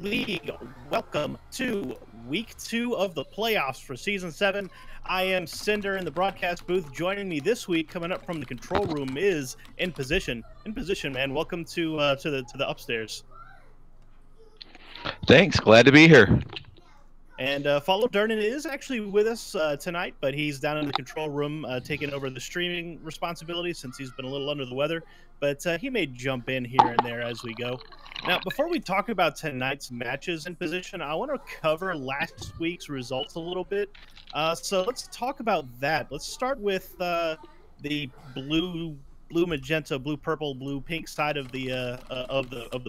League. Welcome to week 2 of the playoffs for season 7. I am Cinder in the broadcast booth. Joining me this week, coming up from the control room, is In Position. In Position, man. Welcome to the upstairs. Thanks. Glad to be here. And Follow Durnan is actually with us tonight, but he's down in the control room taking over the streaming responsibilities since he's been a little under the weather. But he may jump in here and there as we go. Now, before we talk about tonight's matches In Position, I want to cover last week's results a little bit. So let's talk about that. Let's start with the blue magenta, blue purple, blue pink side of the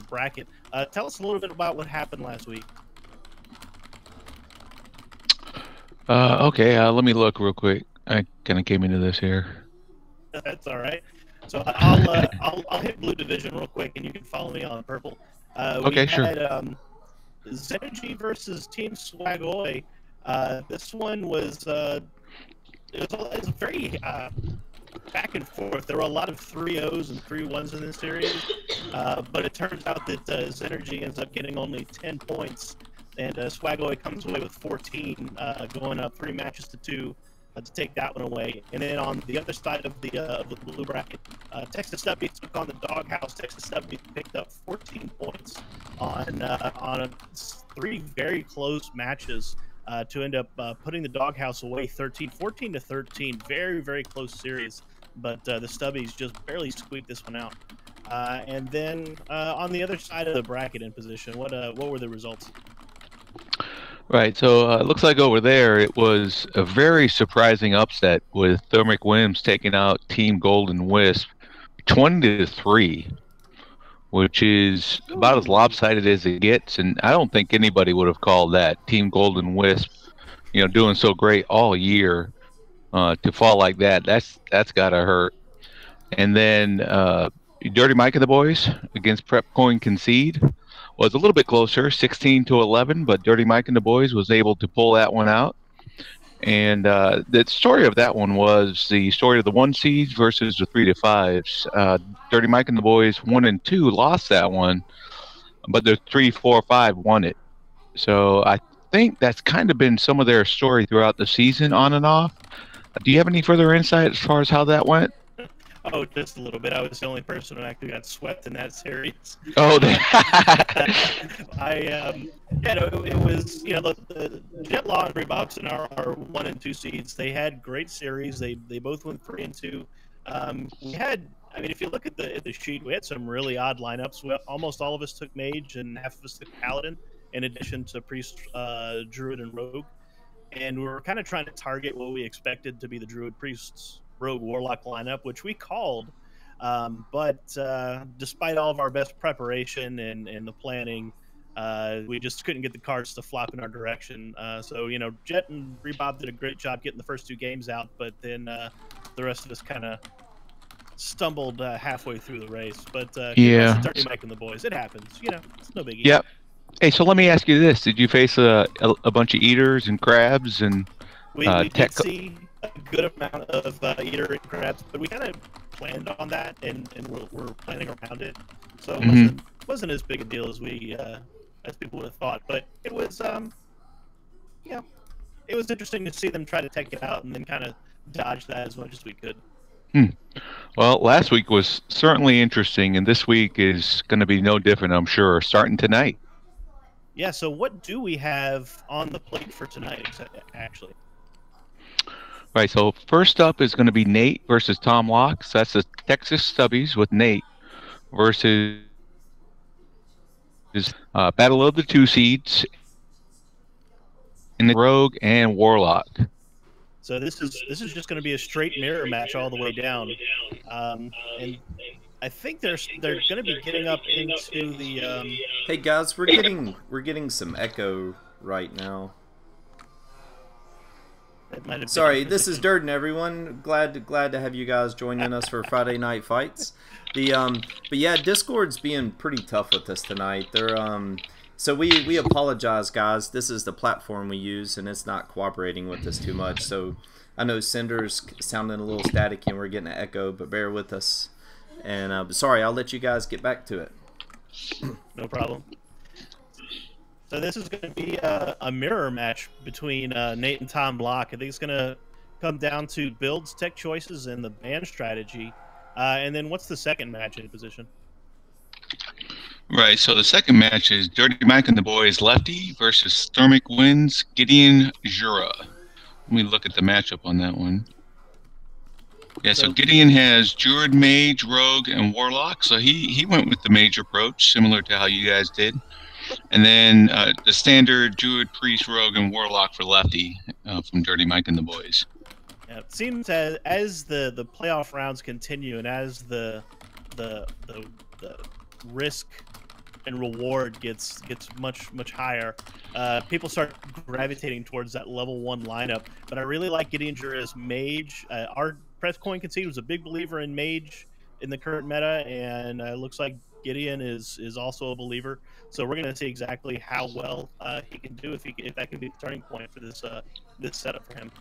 bracket. Tell us a little bit about what happened last week. Okay, let me look real quick. I kind of came into this here. That's all right. So I'll hit blue division real quick, and you can follow me on purple. Okay, sure. We had Zenergy versus Team Swagoy. This one was it was very back and forth. There were a lot of 3-0s and 3-1s in this series, but it turns out that Zenergy ends up getting only 10 points. And Swagoy comes away with 14, going up 3 matches to 2 to take that one away. And then on the other side of the blue bracket, Texas Stubby took on the Doghouse. Texas Stubby picked up 14 points on 3 very close matches to end up putting the Doghouse away 14 to 13. Very, very close series, but the Stubbies just barely squeaked this one out. And then on the other side of the bracket In Position, what were the results? Right, so it looks like over there it was a very surprising upset with Thermic Whims taking out Team Golden Wisp 20-3, which is about as lopsided as it gets, and I don't think anybody would have called that. Team Golden Wisp, doing so great all year, to fall like that. That's gotta hurt. And then Dirty Mike and the boys against Prep Coin Concede was a little bit closer, 16-11, but Dirty Mike and the boys was able to pull that one out. And the story of that one was the story of the 1 seeds versus the 3 to 5s. Dirty Mike and the boys 1 and 2 lost that one, but the 3, 4, 5 won it. So I think that's kind of been some of their story throughout the season, on and off. Do you have any further insight as far as how that went? Oh, just a little bit. I was the only person who actually got swept in that series. Oh, it was, the Jet Law and Rebobson are 1 and 2 seeds. They had great series. They both went 3 and 2. We had, if you look at the sheet, we had some really odd lineups. Almost all of us took Mage, and half of us took Paladin, in addition to Priest, Druid, and Rogue. And we were kind of trying to target what we expected to be the Druid, Priests, Rogue, Warlock lineup, which we called, but despite all of our best preparation and the planning, we just couldn't get the cards to flop in our direction. So Jet and Rebob did a great job getting the first 2 games out, but then the rest of us kind of stumbled halfway through the race. But yeah, Dirty Mike and the boys, it happens. It's no biggie. Yep. Hey, so let me ask you this: did you face a bunch of eaters and crabs and we did see a good amount of eater and crabs, but we kind of planned on that, and we're planning around it. So it wasn't as big a deal as as people would have thought. But it was, it was interesting to see them try to take it out and then kind of dodge that as much as we could. Well, last week was certainly interesting, and this week is going to be no different, I'm sure, starting tonight. Yeah, so what do we have on the plate for tonight, actually? Right, so first up is going to be Nate versus Tom Locks. That's the Texas Stubbies with Nate versus Battle of the 2 seeds in the Rogue and Warlock. So this is just going to be a straight mirror match all the way down, and I think they're going to be getting up into the. Hey guys, we're getting some echo right now. Sorry, this is Durden, everyone. Glad to have you guys joining us for Friday Night Fights. But yeah, Discord's being pretty tough with us tonight. So we apologize, guys. This is the platform we use, and it's not cooperating with us too much. So I know Cinder's sounding a little staticky, and we're getting an echo, but bear with us. And sorry, I'll let you guys get back to it. No problem. So this is going to be a mirror match between Nate and Tom Block. I think it's going to come down to builds, tech choices, and the band strategy. And then what's the second match in position? Right, so the second match is Dirty Mike and the Boys Lefty versus Thermic Winds Gideon Jura. Let me look at the matchup on that one. Yeah, so Gideon has Druid, Mage, Rogue, and Warlock. So he went with the Mage approach, similar to how you guys did. And then the standard Druid, Priest, Rogue, and Warlock for Lefty from Dirty Mike and the Boys. Yeah, it seems as the playoff rounds continue and as the risk and reward gets much higher, people start gravitating towards that level 1 lineup. But I really like Gideon Jura's Mage. Our Press Coin Concede was a big believer in Mage in the current meta, and it looks like Gideon is also a believer. So we're going to see exactly how well he can do if that can be the starting point for this setup for him.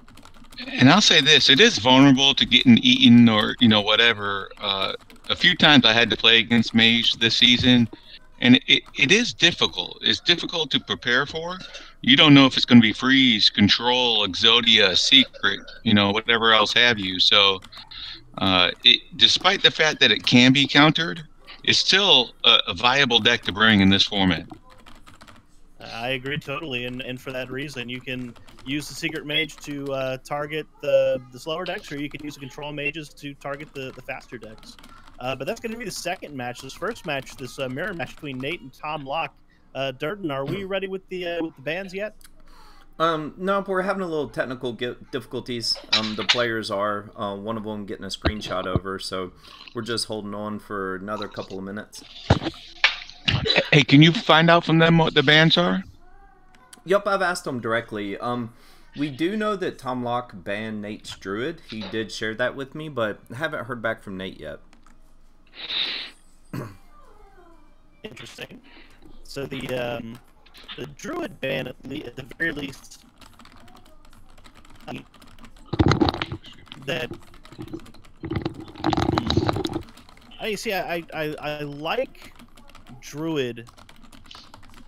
And I'll say this: it is vulnerable to getting eaten or whatever. A few times I had to play against Mage this season, and it is difficult. It's difficult to prepare for. You don't know if it's going to be freeze, control, Exodia, secret, whatever else have you. So, despite the fact that it can be countered, it's still a viable deck to bring in this format. I agree totally, and for that reason, you can use the Secret Mage to target the slower decks, or you can use the Control Mages to target the faster decks. But that's going to be the second match. This first match, this mirror match between Nate and Tom Locke. Durden, are we ready with the bans yet? No, we're having a little technical difficulties. The players are. One of them getting a screenshot over, so we're just holding on for another couple of minutes. Hey, can you find out from them what the bans are? Yep, I've asked them directly. We do know that Tom Locke banned Nate's Druid. He did share that with me, but haven't heard back from Nate yet. Interesting. So the Druid ban, at the very least, that I like Druid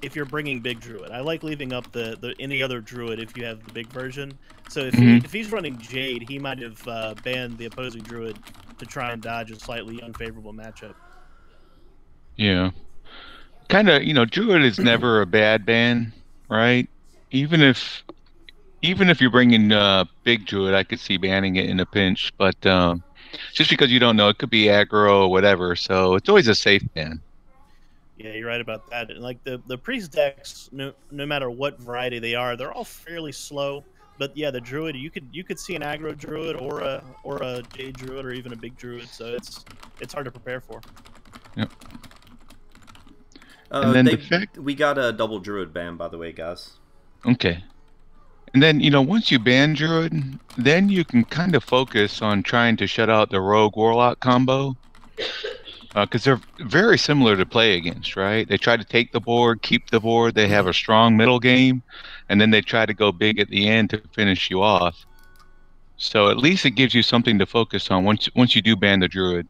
if you're bringing big Druid. I like leaving up the any other Druid if you have the big version. So if he's running Jade, he might have banned the opposing Druid to try and dodge a slightly unfavorable matchup. Yeah. Kind of, Druid is never a bad ban, right? Even if you're bringing big Druid, I could see banning it in a pinch. But just because you don't know, it could be aggro or whatever. So it's always a safe ban. Yeah, you're right about that. And like the priest decks, no matter what variety they are, they're all fairly slow. But yeah, the druid, you could see an aggro druid or a jade druid or even a big druid. So it's hard to prepare for. Yep. And then we got a double druid ban, by the way, guys. Okay. And then, once you ban Druid, then you can kind of focus on trying to shut out the Rogue Warlock combo. Because they're very similar to play against, right? They try to take the board, keep the board. They have a strong middle game, and then they try to go big at the end to finish you off. So at least it gives you something to focus on once you do ban the Druid.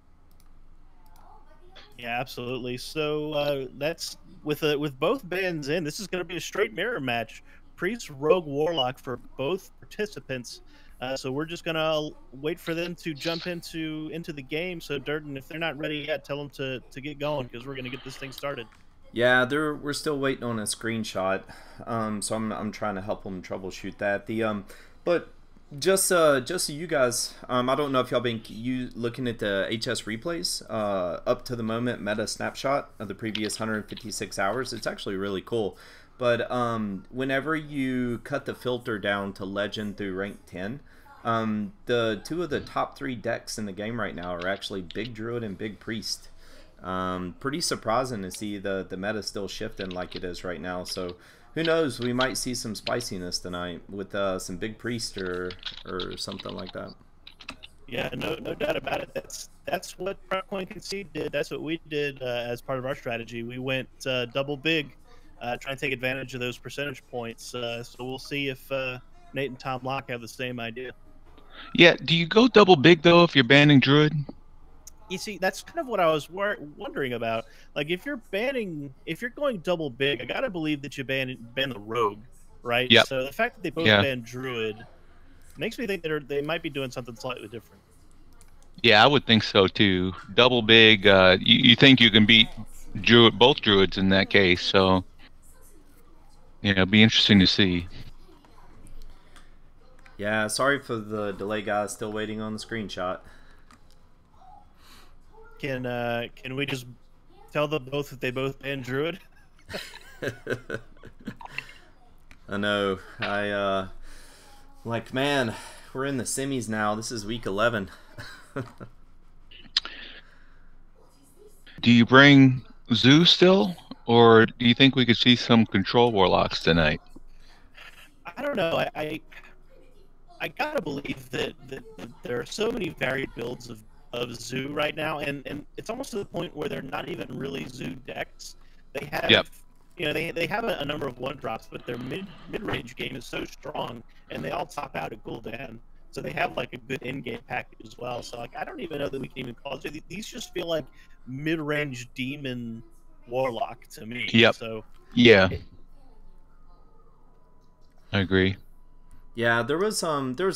Yeah, absolutely. So that's with both bans in. This is going to be a straight mirror match. Priest, Rogue, Warlock for both participants. So we're just gonna wait for them to jump into the game. So Durden, if they're not ready yet, tell them to get going because we're gonna get this thing started. Yeah, we're still waiting on a screenshot. So I'm trying to help them troubleshoot that. But just so you guys, I don't know if y'all been looking at the HS replays up to the moment meta snapshot of the previous 156 hours. It's actually really cool. But whenever you cut the filter down to legend through rank 10, the two of the top 3 decks in the game right now are actually Big Druid and Big Priest. Pretty surprising to see the meta still shifting like it is right now. So who knows? We might see some spiciness tonight with some Big Priest or something like that. Yeah, no doubt about it. That's what Prep Coin Concede did. That's what we did as part of our strategy. We went double big. Trying to take advantage of those percentage points. So we'll see if Nate and Tom Locke have the same idea. Yeah, do you go double big, though, if you're banning Druid? You see, that's kind of what I was wondering about. Like, if you're going double big, I gotta believe that you ban the rogue, right? Yep. So the fact that they both Yeah. ban druid makes me think that they might be doing something slightly different. Yeah, I would think so too. Double big. You think you can beat both druids in that case? So it'd be interesting to see. Yeah, sorry for the delay, guys. Still waiting on the screenshot. Can we just tell them both that they both ban druid? I know. Like, man, we're in the semis now. This is week 11. Do you bring Zoo still, or do you think we could see some control warlocks tonight? I don't know. I gotta believe that there are so many varied builds of Zoo right now, and it's almost to the point where they're not even really Zoo decks. They have, Yep. they have a number of one drops, but their mid range game is so strong, and they all top out at Gul'dan. So they have like a good in game package as well. So like I don't even know that we can even call it. These just feel like mid range demon warlock to me. Yep. So yeah, I agree. Yeah, there was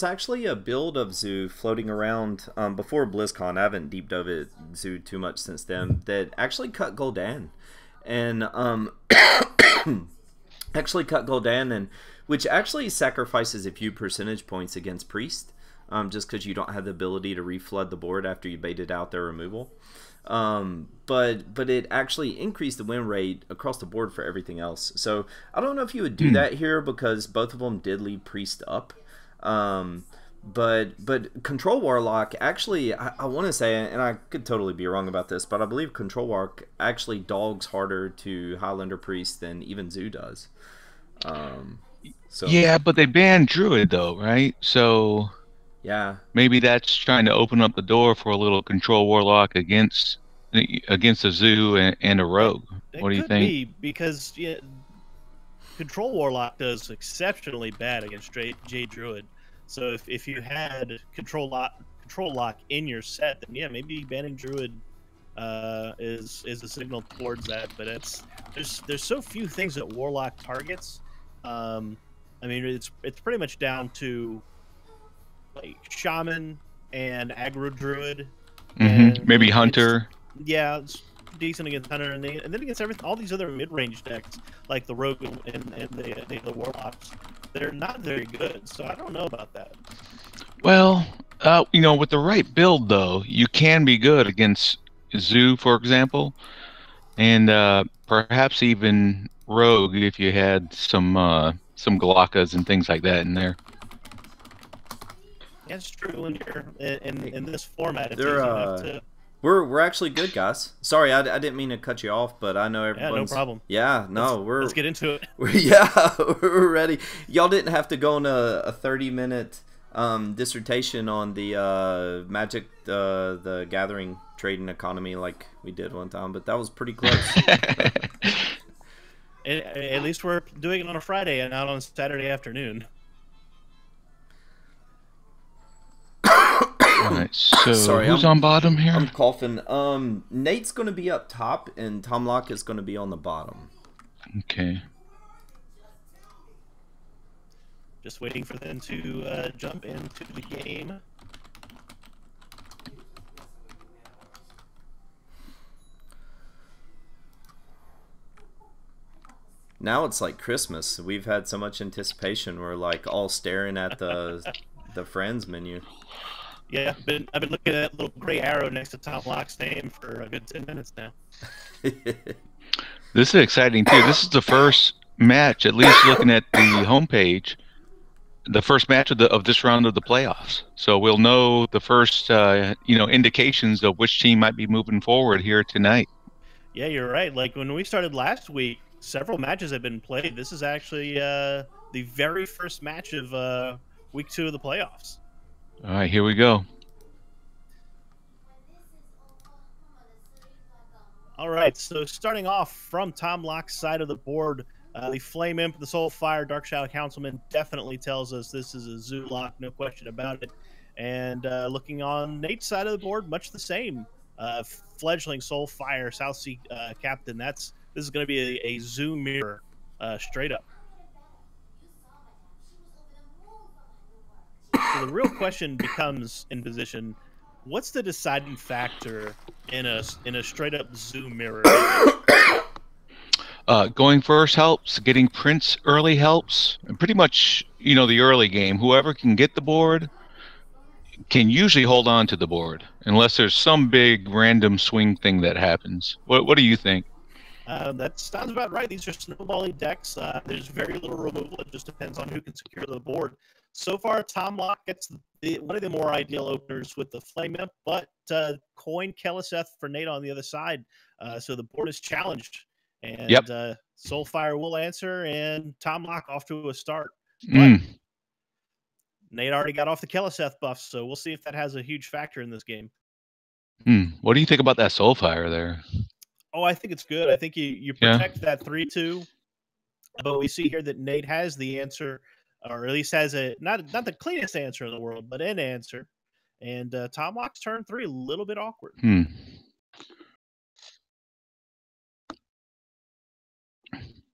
actually a build of Zoo floating around before BlizzCon. I haven't deep dove at Zoo too much since then. That actually cut Gul'dan, and which actually sacrifices a few percentage points against Priest, just because you don't have the ability to reflood the board after you baited out their removal. But it actually increased the win rate across the board for everything else. So I don't know if you would do that here because both of them did leave Priest up. But Control Warlock actually, I want to say, and I could totally be wrong about this, but I believe Control Warlock actually dogs harder to Highlander Priest than even Zoo does. So Yeah, but they banned Druid though, right? So yeah, maybe that's trying to open up the door for a little control warlock against a Zoo and a rogue. What do you think? Be because Control Warlock does exceptionally bad against J Druid. So if you had Control Lock in your set, then yeah, maybe banning Druid is a signal towards that. But there's so few things that Warlock targets. I mean, it's pretty much down to like Shaman and Aggro Druid. And maybe Hunter. Yeah, it's decent against Hunter, and then against all these other mid-range decks like the Rogue and the Warlocks, they're not very good. So I don't know about that. Well, with the right build though, you can be good against Zoo, for example, and perhaps even Rogue if you had some Galacas and things like that in there. Yeah, it's true. When you're in this format, it's They're, easy enough to. We're actually good, guys. Sorry, I didn't mean to cut you off, but I know everyone's... Yeah, no problem. Yeah, no, let's get into it. We're ready. Y'all didn't have to go on a 30-minute dissertation on the Magic, the Gathering trading economy like we did one time, but that was pretty close. At least we're doing it on a Friday and not on a Saturday afternoon. All right, so Sorry, who's on bottom here? I'm coughing. Nate's going to be up top, and Tom Locke is going to be on the bottom. Okay. Just waiting for them to jump into the game. Now it's like Christmas. We've had so much anticipation. We're like all staring at the friends menu. Yeah, I've been looking at that little gray arrow next to Tom Locke's name for a good 10 minutes now. This is exciting too. This is the first match, at least looking at the homepage, the first match of this round of the playoffs. So we'll know the first indications of which team might be moving forward here tonight. Yeah, you're right. Like when we started last week, several matches have been played. This is actually the very first match of week 2 of the playoffs. All right, here we go. All right, so starting off from Tom Locke's side of the board, the Flame Imp, the Soul Fire, Dark Shadow Councilman definitely tells us this is a Zoo lock, no question about it. And looking on Nate's side of the board, much the same. fledgling Soulfire South Sea captain. This is going to be a zoom mirror, straight up. So the real question becomes in position: what's the deciding factor in a straight up zoom mirror? Going first helps. Getting Prince early helps. And pretty much, the early game. Whoever can get the board can usually hold on to the board, unless there's some big random swing thing that happens. What do you think? That sounds about right. These are snowballing decks. There's very little removal. It just depends on who can secure the board. So far, Tom Locke gets one of the more ideal openers with the Flame Imp, but coin Keleseth for Nate on the other side. So the board is challenged. And Yep. Soulfire will answer, and Tom Locke off to a start. Mm. But Nate already got off the Keleseth buff, so we'll see if that has a huge factor in this game. What do you think about that Soulfire there? Oh, I think it's good. I think you protect that 3-2, but we see here that Nate has the answer, or at least has a not the cleanest answer in the world, but an answer. And Tom Locke's turn 3 a little bit awkward.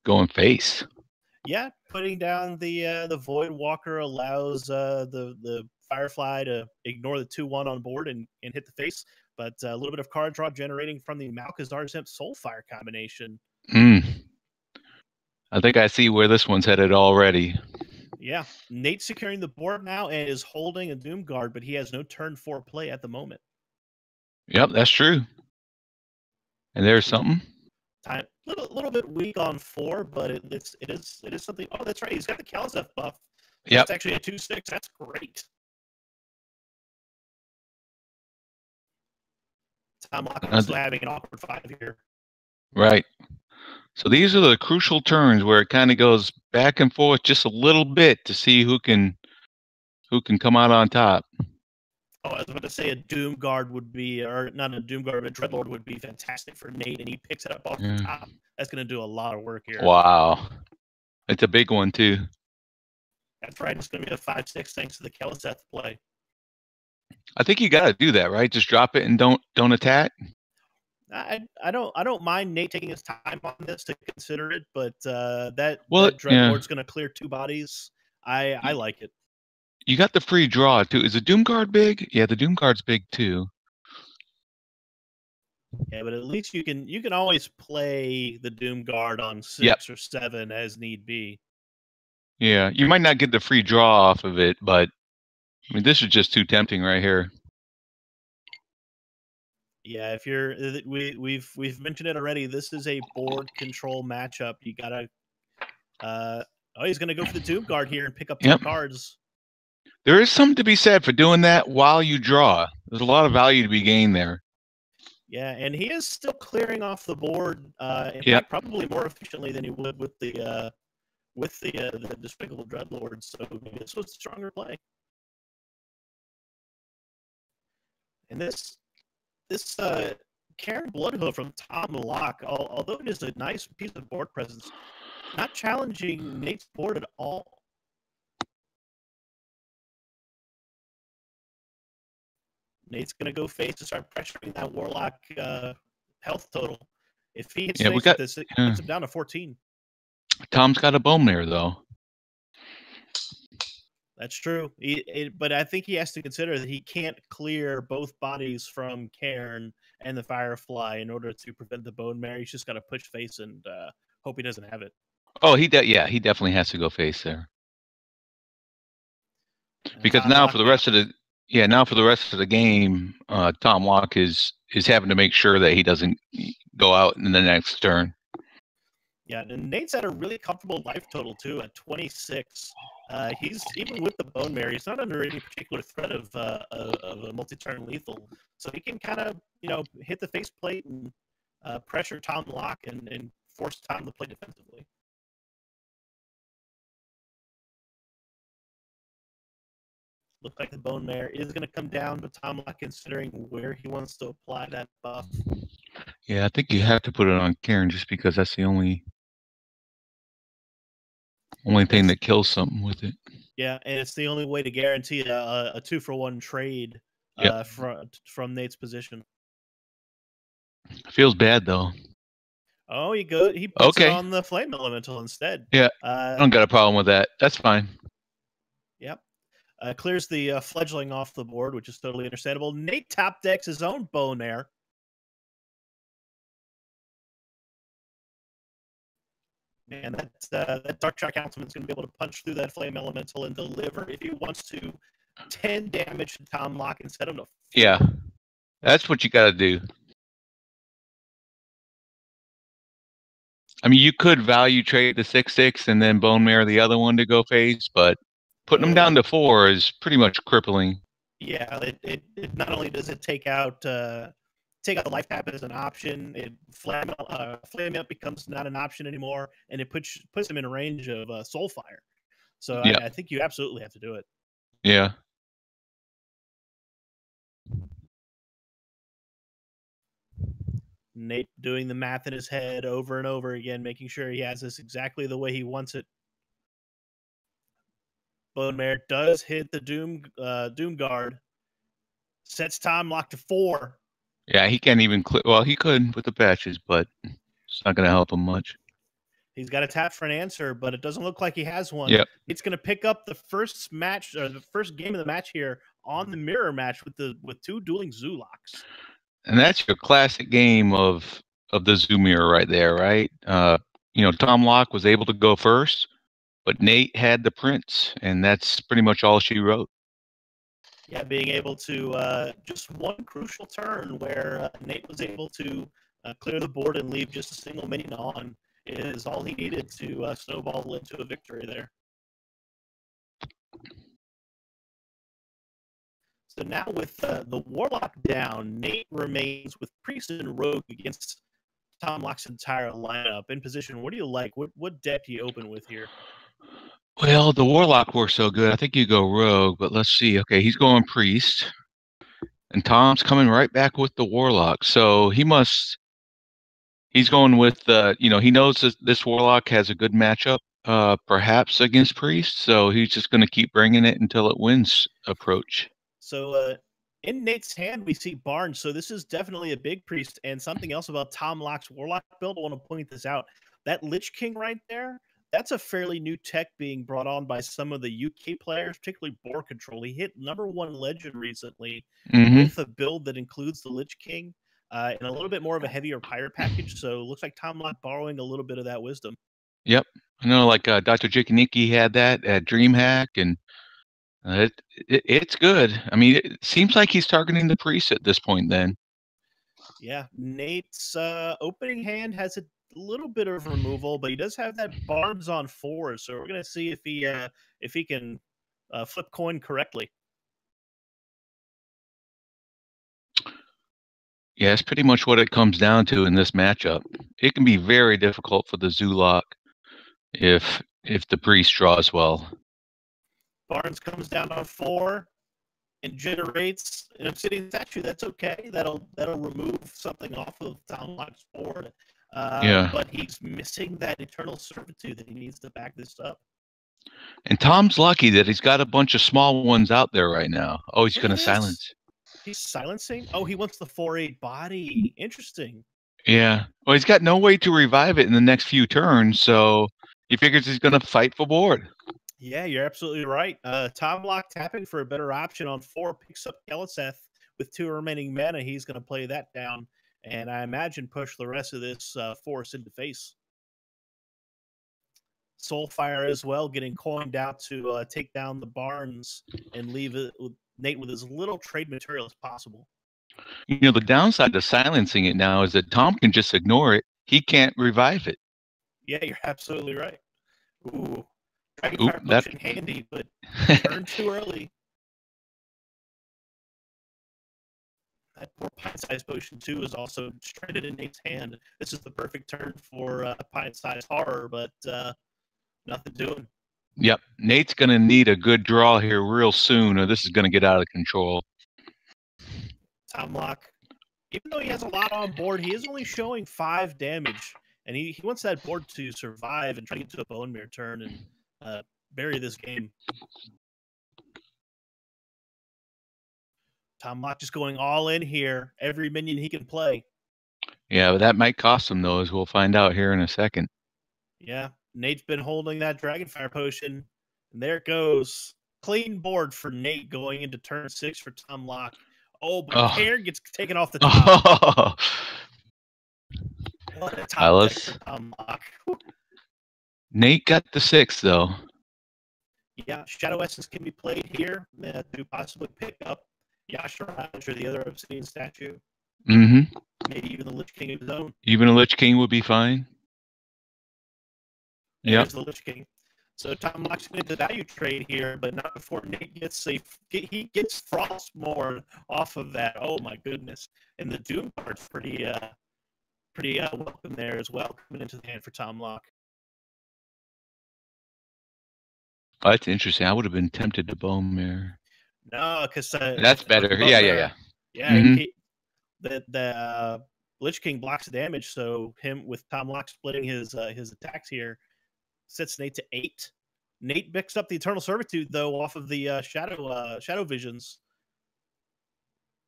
Going face. Yeah, putting down the Void Walker allows the Firefly to ignore the 2-1 on board and hit the face. But a little bit of card draw generating from the Malkazar's Imp Soulfire combination. I think I see where this one's headed already. Yeah, Nate's securing the board now and is holding a Doom Guard, but he has no turn 4 play at the moment. Yep, that's true. And there's something. Time little bit weak on 4, but it is something. Oh, that's right. He's got the Keleseth buff. Yep. That's actually a 2/6. That's great. Tom Locke also having an awkward 5 here. Right. So these are the crucial turns where it kind of goes back and forth just a little bit to see who can come out on top. Oh, I was about to say a Doom Guard would be, or not a Doom Guard, but a Dreadlord would be fantastic for Nate, and he picks it up off the top. That's going to do a lot of work here. Wow. It's a big one, too. That's right. It's going to be a 5/6 thanks to the Keleseth play. I think you got to do that, right? Just drop it and don't attack. I don't mind Nate taking his time on this to consider it, but that Dreadlord's going to clear 2 bodies. I like it. You got the free draw too. Is the Doom Guard big? Yeah, the Doom Guard's big too. Yeah, but at least you can always play the Doom Guard on 6 or 7 as need be. Yeah, you might not get the free draw off of it, but I mean, this is just too tempting right here. Yeah, if you're we've mentioned it already. This is a board control matchup. You gotta. He's gonna go for the Doom Guard here and pick up 2 cards. There is something to be said for doing that while you draw. There's a lot of value to be gained there. Yeah, and he is still clearing off the board. In fact, probably more efficiently than he would with the Despicable Dreadlord. So maybe this was a stronger play. And this Karen Bloodhoof from Tom Locke, although it is a nice piece of board presence, not challenging Nate's board at all. Nate's going to go face to start pressuring that Warlock health total. If he hits face with this, it gets him down to 14. Tom's got a bone there, though. That's true. But I think he has to consider that he can't clear both bodies from Cairn and the Firefly in order to prevent the Bone Mare. He's just got to push face and hope he doesn't have it. Oh, he definitely has to go face there. Because now for the rest of the game, Tom Locke is having to make sure that he doesn't go out in the next turn. Yeah, and Nate's at a really comfortable life total too at 26. He's even with the Bone Mare, he's not under any particular threat of a multi-turn lethal, so he can kind of hit the face plate and pressure Tom Locke and force Tom to play defensively. Looks like the Bone Mare is going to come down, but Tom Locke considering where he wants to apply that buff. Yeah, I think you have to put it on Cairn just because that's the only thing that kills something with it. Yeah, and it's the only way to guarantee a 2-for-1 trade from Nate's position. Feels bad though. Oh, he puts it Okay. on the flame elemental instead. Yeah, I don't got a problem with that. That's fine. Yep. Clears the fledgling off the board, which is totally understandable. Nate top decks his own Bone Air. Man, that Dark Shot Councilman's going to be able to punch through that flame elemental and deliver, if he wants to, 10 damage to Tom Lock instead of no 4. Yeah, that's what you got to do. I mean, you could value trade the 6/6 and then Bone Mare the other one to go face, but putting them down to 4 is pretty much crippling. Yeah, it not only does it take out the life tap as an option, flame up becomes not an option anymore, and it puts him in a range of Soulfire. So yeah. I think you absolutely have to do it. Yeah. Nate doing the math in his head over and over again, making sure he has this exactly the way he wants it. Bone Mare does hit the Doom Guard. Sets Tom Lock to 4. Yeah, he can't even click. Well, he could with the patches, but it's not going to help him much. He's got to tap for an answer, but it doesn't look like he has one. Yep. It's going to pick up the first match, or the first game of the match here on the mirror match with 2 dueling Zulocks. And that's your classic game of the Zoo mirror right there, right? Tom Lock was able to go first, but Nate had the prince, and that's pretty much all she wrote. Yeah, being able to just one crucial turn where Nate was able to clear the board and leave just a single minion on is all he needed to snowball into a victory there. So now with the Warlock down, Nate remains with Priest and Rogue against Tom Lock's entire lineup. In position, what do you like? What deck do you open with here? Well, the Warlock works so good. I think you go Rogue, but let's see. Okay, he's going Priest, and Tom's coming right back with the Warlock. So he's going with he knows this Warlock has a good matchup, perhaps against Priest. So he's just going to keep bringing it until it wins approach. So in Nate's hand, we see Barnes. So this is definitely a big Priest. And something else about Tom Lock's Warlock build, I want to point this out. That Lich King right there, that's a fairly new tech being brought on by some of the UK players, particularly Board Control. He hit #1 Legend recently with a build that includes the Lich King and a little bit more of a heavier pirate package. So it looks like Tom Lock borrowing a little bit of that wisdom. Yep. I know, like Dr. Jikaniki had that at DreamHack, and it's good. I mean, it seems like he's targeting the Priest at this point then. Yeah, Nate's opening hand has a little bit of removal, but he does have that Barnes on 4, so we're gonna see if he can flip coin correctly. Yeah, it's pretty much what it comes down to in this matchup. It can be very difficult for the Zulok if the Priest draws well. Barnes comes down on 4 and generates an Obsidian Statue. That's okay. That'll remove something off of Tom Lock's board. Yeah. But he's missing that Eternal Servitude that he needs to back this up. And Tom's lucky that he's got a bunch of small ones out there right now. Oh, he's going to silence. He's silencing? Oh, he wants the 4/8 body. Interesting. Yeah. Well, he's got no way to revive it in the next few turns, so he figures he's going to fight for board. Yeah, you're absolutely right. Tom Lock tapping for a better option on 4 picks up Keleseth with 2 remaining mana. He's going to play that down, and I imagine push the rest of this force into face. Soulfire as well, getting coined out to take down the Barnes and leave it with Nate with as little trade material as possible. The downside to silencing it now is that Tom can just ignore it. He can't revive it. Yeah, you're absolutely right. Ooh. Dragonfire Potion handy, but turn too early. That poor Pint-Sized Potion, too, is also stranded in Nate's hand. This is the perfect turn for Pint-Sized Horror, but nothing doing. Yep. Nate's going to need a good draw here real soon, or this is going to get out of control. Tom Lock, even though he has a lot on board, he is only showing 5 damage, and he wants that board to survive and try to get to a Bone Mirror turn and bury this game. Tom Lock just going all in here. Every minion he can play. Yeah, but that might cost him, though, as we'll find out here in a second. Yeah, Nate's been holding that Dragonfire potion, and there it goes. Clean board for Nate going into turn 6 for Tom Locke. Oh, but Cairn gets taken off the top. What a top deck for Tom Locke. Nate got the 6, though. Yeah, Shadow Essence can be played here to possibly pick up Yashiraj or the other Obsidian statue. Mm-hmm. Maybe even the Lich King of his own. Even a Lich King would be fine. There's the Lich King. So Tom Locke's going to value trade here, but not before Nate gets he gets Frostmourne off of that. Oh my goodness! And the Doom card's pretty welcome there as well, coming into the hand for Tom Locke. Oh, that's interesting. I would have been tempted to Bone Mirror. No, because that's better. Yeah. Mm-hmm. The Lich King blocks the damage, so him with Tom Locke splitting his attacks here sets Nate to 8. Nate picks up the Eternal Servitude though off of the Shadow Visions.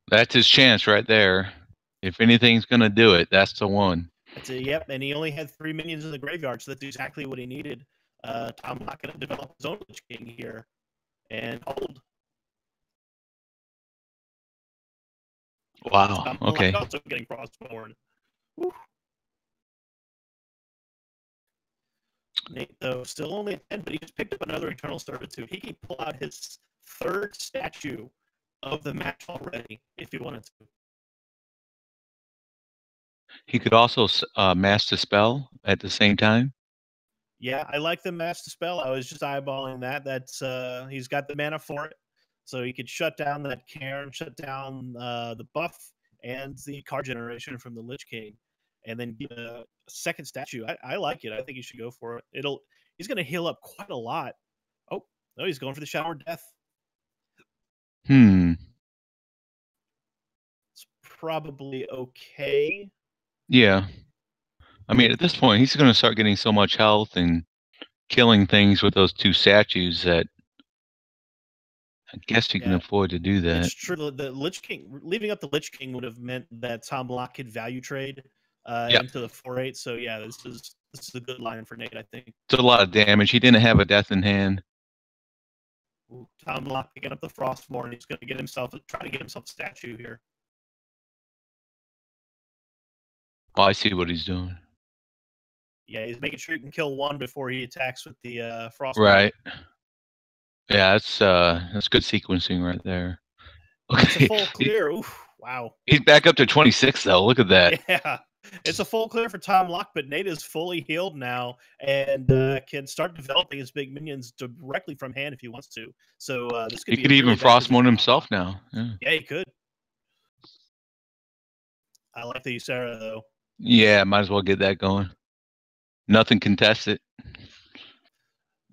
That's his chance right there. If anything's gonna do it, that's the one. Yep, and he only had 3 minions in the graveyard, so that's exactly what he needed. Tom Locke going to develop his own Lich King here and hold. Wow. Okay. Also getting Frostmourne. Nate, though, still only at 10, but he just picked up another Eternal Servitude. He can pull out his 3rd statue of the match already if he wanted to. He could also Mass Dispel at the same time. Yeah, I like the Mass Dispel. I was just eyeballing that. That's he's got the mana for it, so he could shut down that Cairn, shut down the buff and the card generation from the Lich King, and then get a second statue. I like it. I think he should go for it. He's going to heal up quite a lot. Oh, no, he's going for the Shower of Death. It's probably okay. Yeah. I mean, at this point, he's going to start getting so much health and killing things with those 2 statues that I guess you can afford to do that. It's true. The Lich King, leaving up the Lich King would have meant that Tom Locke could value trade into the 4/8. So yeah, this is a good line for Nate, I think. It's a lot of damage. He didn't have a death in hand. Ooh, Tom Locke picking up the Frostmourne. He's going to try to get himself a statue here. Oh, I see what he's doing. Yeah, he's making sure he can kill 1 before he attacks with the Frostmourne. Right. Yeah, that's good sequencing right there. Okay. It's a full clear. Oof, wow. He's back up to 26 though. Look at that. Yeah. It's a full clear for Tom Locke, but Nate is fully healed now and can start developing his big minions directly from hand if he wants to. So this could he could even Frostmourne himself now. Yeah, he could. I like the Ysera though. Yeah, might as well get that going. Nothing contested.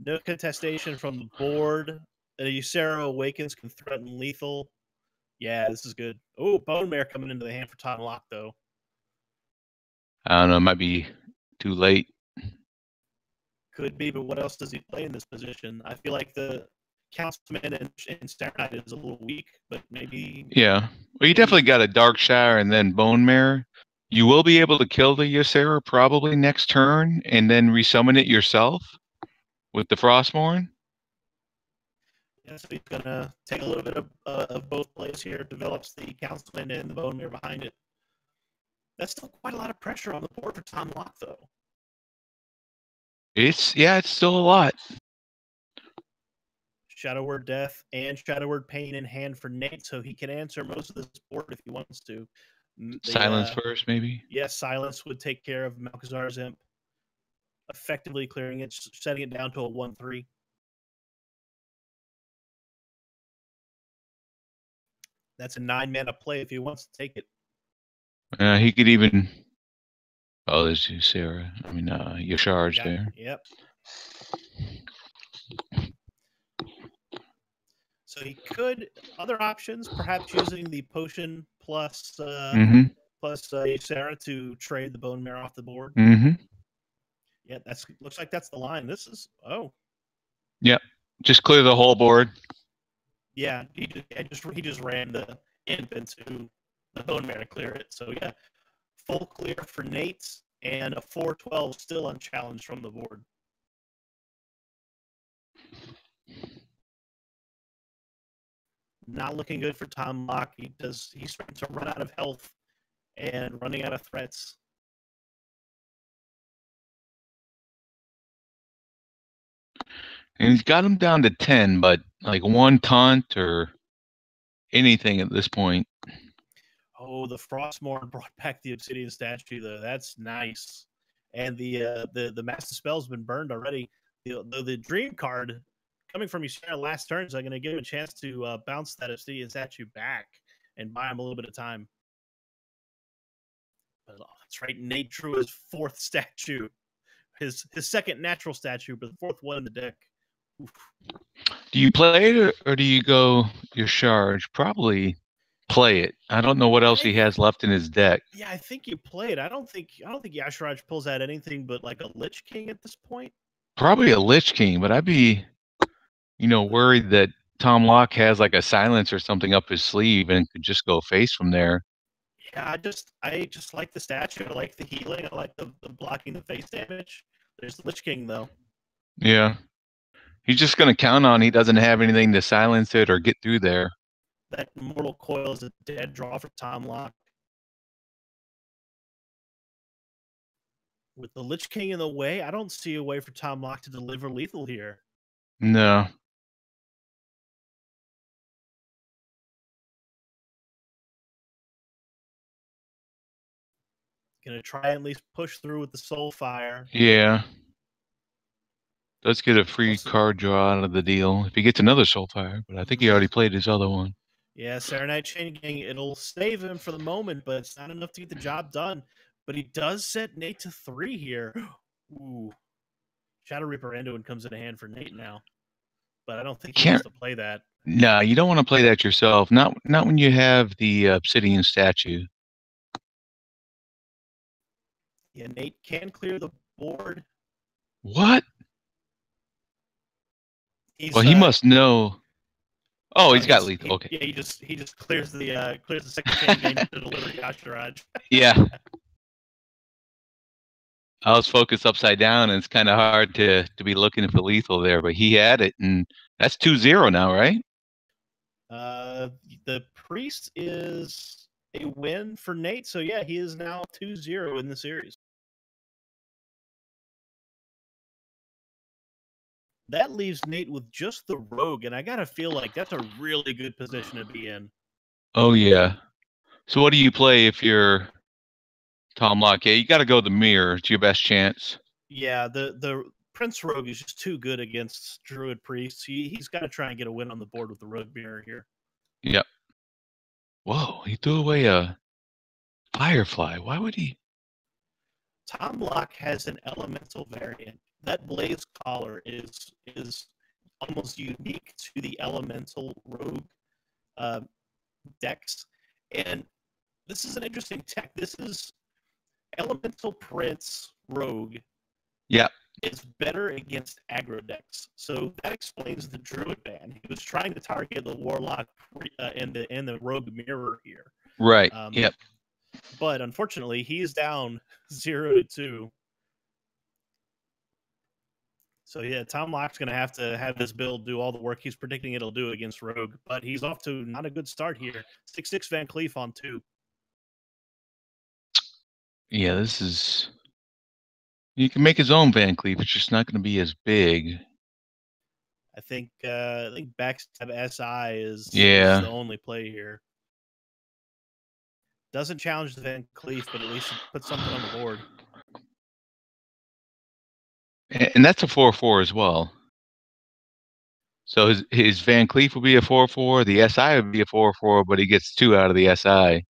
No contestation from the board. The Ysera Awakens can threaten lethal. Yeah, this is good. Oh, Bone Mare coming into the hand for Tom Locke though. I don't know. It might be too late. Could be, but what else does he play in this position? I feel like the Councilman and Starknight is a little weak, but maybe. Yeah. Well, you definitely got a Darkshire and then Bone Mare. You will be able to kill the Ysera probably next turn and then resummon it yourself with the Frostmourne. Yeah, so he's going to take a little bit of both plays here, develops the Councilman and the Bone Mare behind it. That's still quite a lot of pressure on the board for Tom Locke, though. It's still a lot. Shadow Word Death and Shadow Word Pain in hand for Nate, so he can answer most of this board if he wants to. Silence first, maybe? Yes, Silence would take care of Malkazar's Imp, effectively clearing it, setting it down to a 1/3. That's a 9-mana play if he wants to take it. He could even. Oh, there's Ysera. I mean, your charge there. Yep. So he could other options, perhaps using the potion plus Ysera to trade the Bone Mare off the board. Yeah, looks like that's the line. This is Yep. Just clear the whole board. Yeah, he just ran the imp into the Bone Mare to clear it. So yeah, full clear for Nate, and a 412 still unchallenged from the board. Not looking good for Tom Locke. He's starting to run out of health and running out of threats. And he's got him down to 10, but like one taunt or anything at this point. Oh, the Frostmourne brought back the Obsidian statue, though. That's nice. And the Master Spell's been burned already. The Dream card coming from Ysera last turn is going to give him a chance to bounce that Obsidian statue back and buy him a little bit of time. But, that's right, Nate drew his fourth statue. His second natural statue, but the fourth one in the deck. Oof. Do you play it or do you go your charge? Probably play it. I don't know what else he has left in his deck. Yeah, I think you play it. I don't think Yasharaj pulls out anything but like a Lich King at this point. Probably a Lich King, but I'd be, worried that Tom Locke has like a silence or something up his sleeve and could just go face from there. Yeah, I just like the statue. I like the healing. I like the blocking the face damage. There's the Lich King, though. Yeah. He's just going to count on he doesn't have anything to silence it or get through there. That Mortal Coil is a dead draw for Tom Locke. With the Lich King in the way, I don't see a way for Tom Locke to deliver lethal here. No. Gonna try and at least push through with the Soulfire. Yeah. Let's get a free card draw out of the deal if he gets another Soulfire, but I think he already played his other one. Yeah, Serenite Chain Gang, it'll save him for the moment, but it's not enough to get the job done. But he does set Nate to 3 here. Ooh. Shadow Reaper Enduin comes into hand for Nate now. But I don't think he wants to play that. No, you don't want to play that yourself. Not when you have the Obsidian statue. Yeah, Nate can clear the board. What? Well, he must know. Oh, he's got lethal. Okay. Yeah, he just clears the second chain gang to deliver Yasharaj. Yeah. I was focused upside down, and it's kind of hard to be looking for lethal there, but he had it, and that's 2-0 now, right? The Priest is a win for Nate, so yeah, he is now 2-0 in the series. That leaves Nate with just the Rogue, and I gotta feel like that's a really good position to be in. Oh, yeah. So what do you play if you're Tom Locke? Yeah, you got to go the Mirror. It's your best chance. Yeah, the Prince Rogue is just too good against Druid Priest. He's got to try and get a win on the board with the Rogue Mirror here. Yep. Whoa, he threw away a Firefly. Why would he? Tom Locke has an elemental variant. That Blaze Collar is almost unique to the elemental rogue decks. And this is an interesting tech. This is Elemental Prince Rogue. Yeah. Is better against aggro decks. So that explains the Druid ban. He was trying to target the Warlock and the Rogue Mirror here. Right. Yep. But unfortunately, he is down 0-2. So yeah, Tom Locke's going to have this build do all the work he's predicting it'll do against Rogue. But he's off to not a good start here. 6-6 Van Cleef on 2. Yeah, this is... He can make his own Van Cleef. It's just not going to be as big. I think Backstab SI is the only play here. Doesn't challenge the Van Cleef, but at least put something on the board. And that's a 4/4 as well. So his Van Cleef will be a 4/4. The SI would be a 4/4, but he gets 2 out of the SI.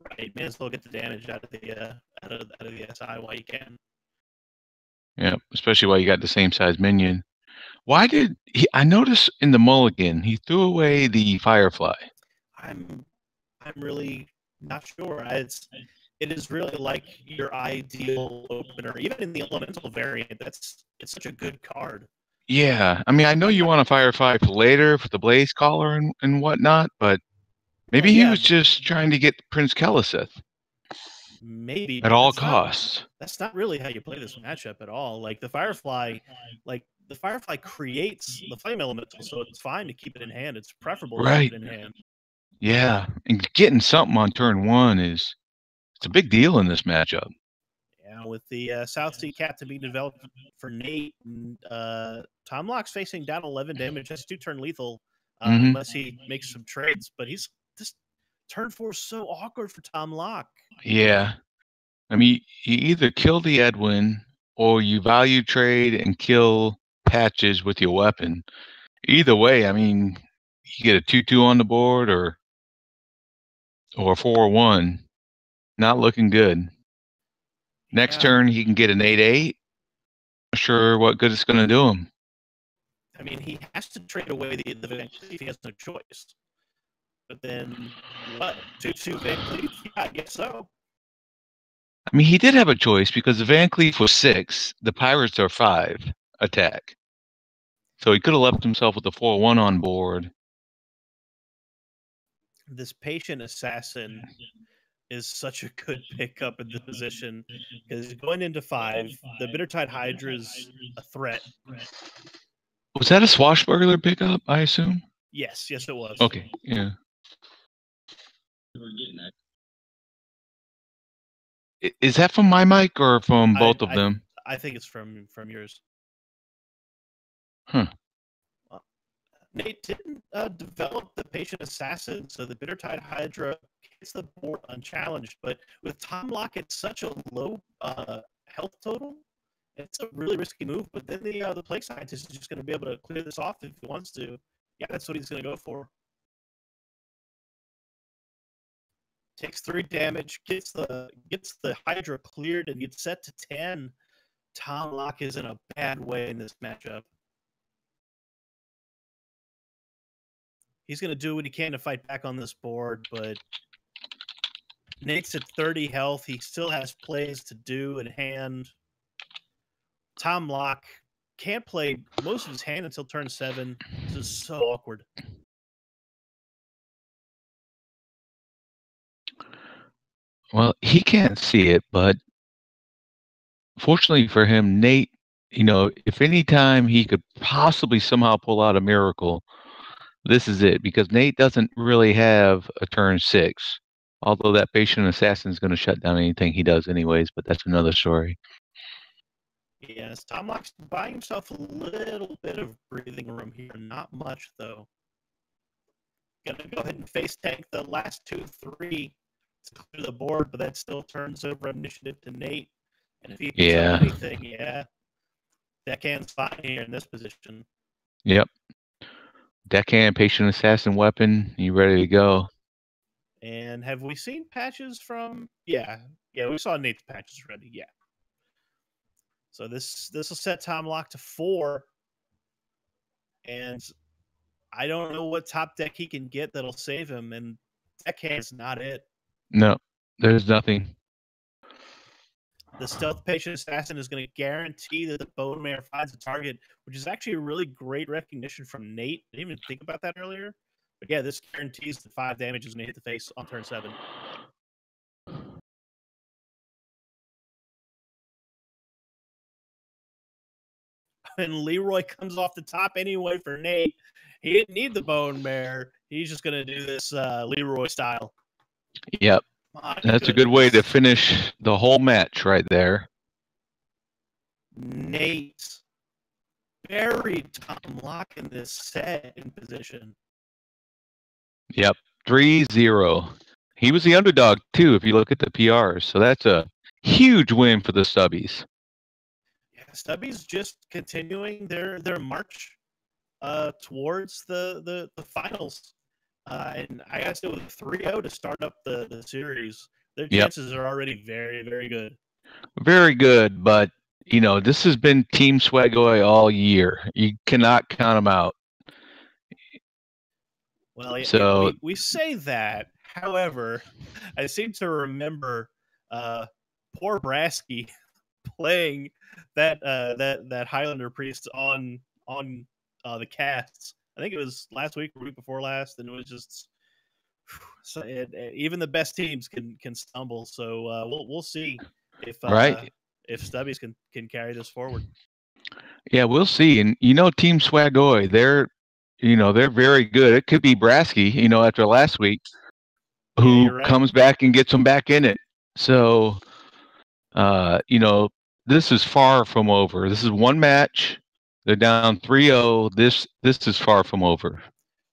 Right, may as well get the damage out of the SI while you can. Yeah, especially while you got the same size minion. Why did he? I noticed in the mulligan he threw away the Firefly. I'm really not sure. It is really like your ideal opener, even in the elemental variant. It's such a good card. Yeah, I mean, I know you want a Firefly for later for the Blaze Caller and whatnot, but maybe he was just trying to get Prince Keleseth. maybe at all costs. That's not really how you play this matchup at all. Like the Firefly creates the flame elemental, so it's fine to keep it in hand. It's preferable to Right. keep it in hand. Yeah, and getting something on turn 1 it's a big deal in this matchup. Yeah, with the South Sea Captain being developed for Nate, Tom Lock's facing down 11 damage. That's 2-turn lethal, unless he makes some trades. But this turn 4 is so awkward for Tom Lock. Yeah. I mean, you either kill the Edwin or you value trade and kill Patches with your weapon. Either way, I mean, you get a 2-2 on the board or a 4-1. Not looking good. Next turn, he can get an 8-8. Not sure what good it's going to do him. I mean, he has to trade away the Van Cleef. He has no choice. But then, what? 2-2 Van Cleef? Yeah, I guess so. I mean, he did have a choice because the Van Cleef was 6. The Pirates are 5 attack. So he could have left himself with a 4-1 on board. This Patient Assassin is such a good pickup in the position because going into 5, the Bittertide Hydra is a threat. Was that a Swashbuckler pickup, I assume? Yes, it was. Okay, yeah. Is that from my mic or from both of them? I think it's from yours. Huh. Nate didn't develop the Patient Assassin, so the Bittertide Hydra hits the board unchallenged. But with Tom Lock at such a low health total, it's a really risky move. But then the Plague Scientist is just going to be able to clear this off if he wants to. Yeah, that's what he's going to go for. Takes 3 damage, gets the Hydra cleared, and gets set to 10. Tom Lock is in a bad way in this matchup. He's going to do what he can to fight back on this board, but Nate's at 30 health. He still has plays to do in hand. Tom Lock can't play most of his hand until turn 7. This is so awkward. Well, he can't see it, but fortunately for him, Nate, if any time he could possibly somehow pull out a miracle, this is it, because Nate doesn't really have a turn 6. Although that Patient Assassin is going to shut down anything he does anyways, but that's another story. Yes, Tom Lock's buying himself a little bit of breathing room here. Not much, though. Gonna go ahead and face tank the last 2-3 to clear the board, but that still turns over initiative to Nate. And if he picks up anything, Deckhand's fine here in this position. Yep. Deckhand, Patient Assassin weapon, you ready to go. And have we seen patches from... Yeah, we saw Nate's patches already, yeah. So this will set Tom Lock to 4. And I don't know what top deck he can get that'll save him, and Deckhand's not it. No, there's nothing. The Stealth Patient Assassin is going to guarantee that the Bone Mare finds a target, which is actually a really great recognition from Nate. I didn't even think about that earlier. But yeah, this guarantees that 5 damage is going to hit the face on turn 7. And Leroy comes off the top anyway for Nate. He didn't need the Bone Mare. He's just going to do this Leroy style. Yep. That's a good way to finish the whole match right there. Nate buried Tom Lock in this set in position. Yep. 3-0. He was the underdog, too, if you look at the PRs. So that's a huge win for the Stubbies. Yeah, Stubbies just continuing their march towards the finals. And I got to go with 3-0 to start up the series. Their chances are already very, very good. Very good, but, this has been Team Swagoi all year. You cannot count them out. Well, so we say that. However, I seem to remember poor Brasky playing that Highlander priest on the casts. I think it was last week or week before last, and it was just So even the best teams can stumble. So we'll see if Right. if Stubbies can carry this forward. Yeah, we'll see. And Team Swagoy, they're very good. It could be Brasky, after last week, Yeah, who you're right. comes back and gets them back in it. So, this is far from over. This is one match. They're down 3-0. This is far from over.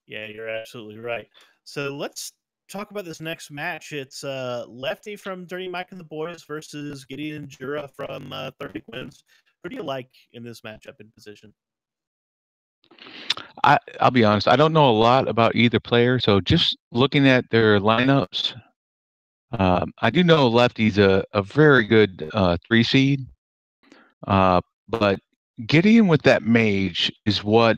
Yeah, you're absolutely right. So let's talk about this next match. It's Lefty from Dirty Mike and the Boys versus Gideon Jura from Thermic Winds. Who do you like in this matchup in position? I'll be honest. I don't know a lot about either player. So just looking at their lineups, I do know Lefty's a very good 3 seed. But Gideon with that mage is what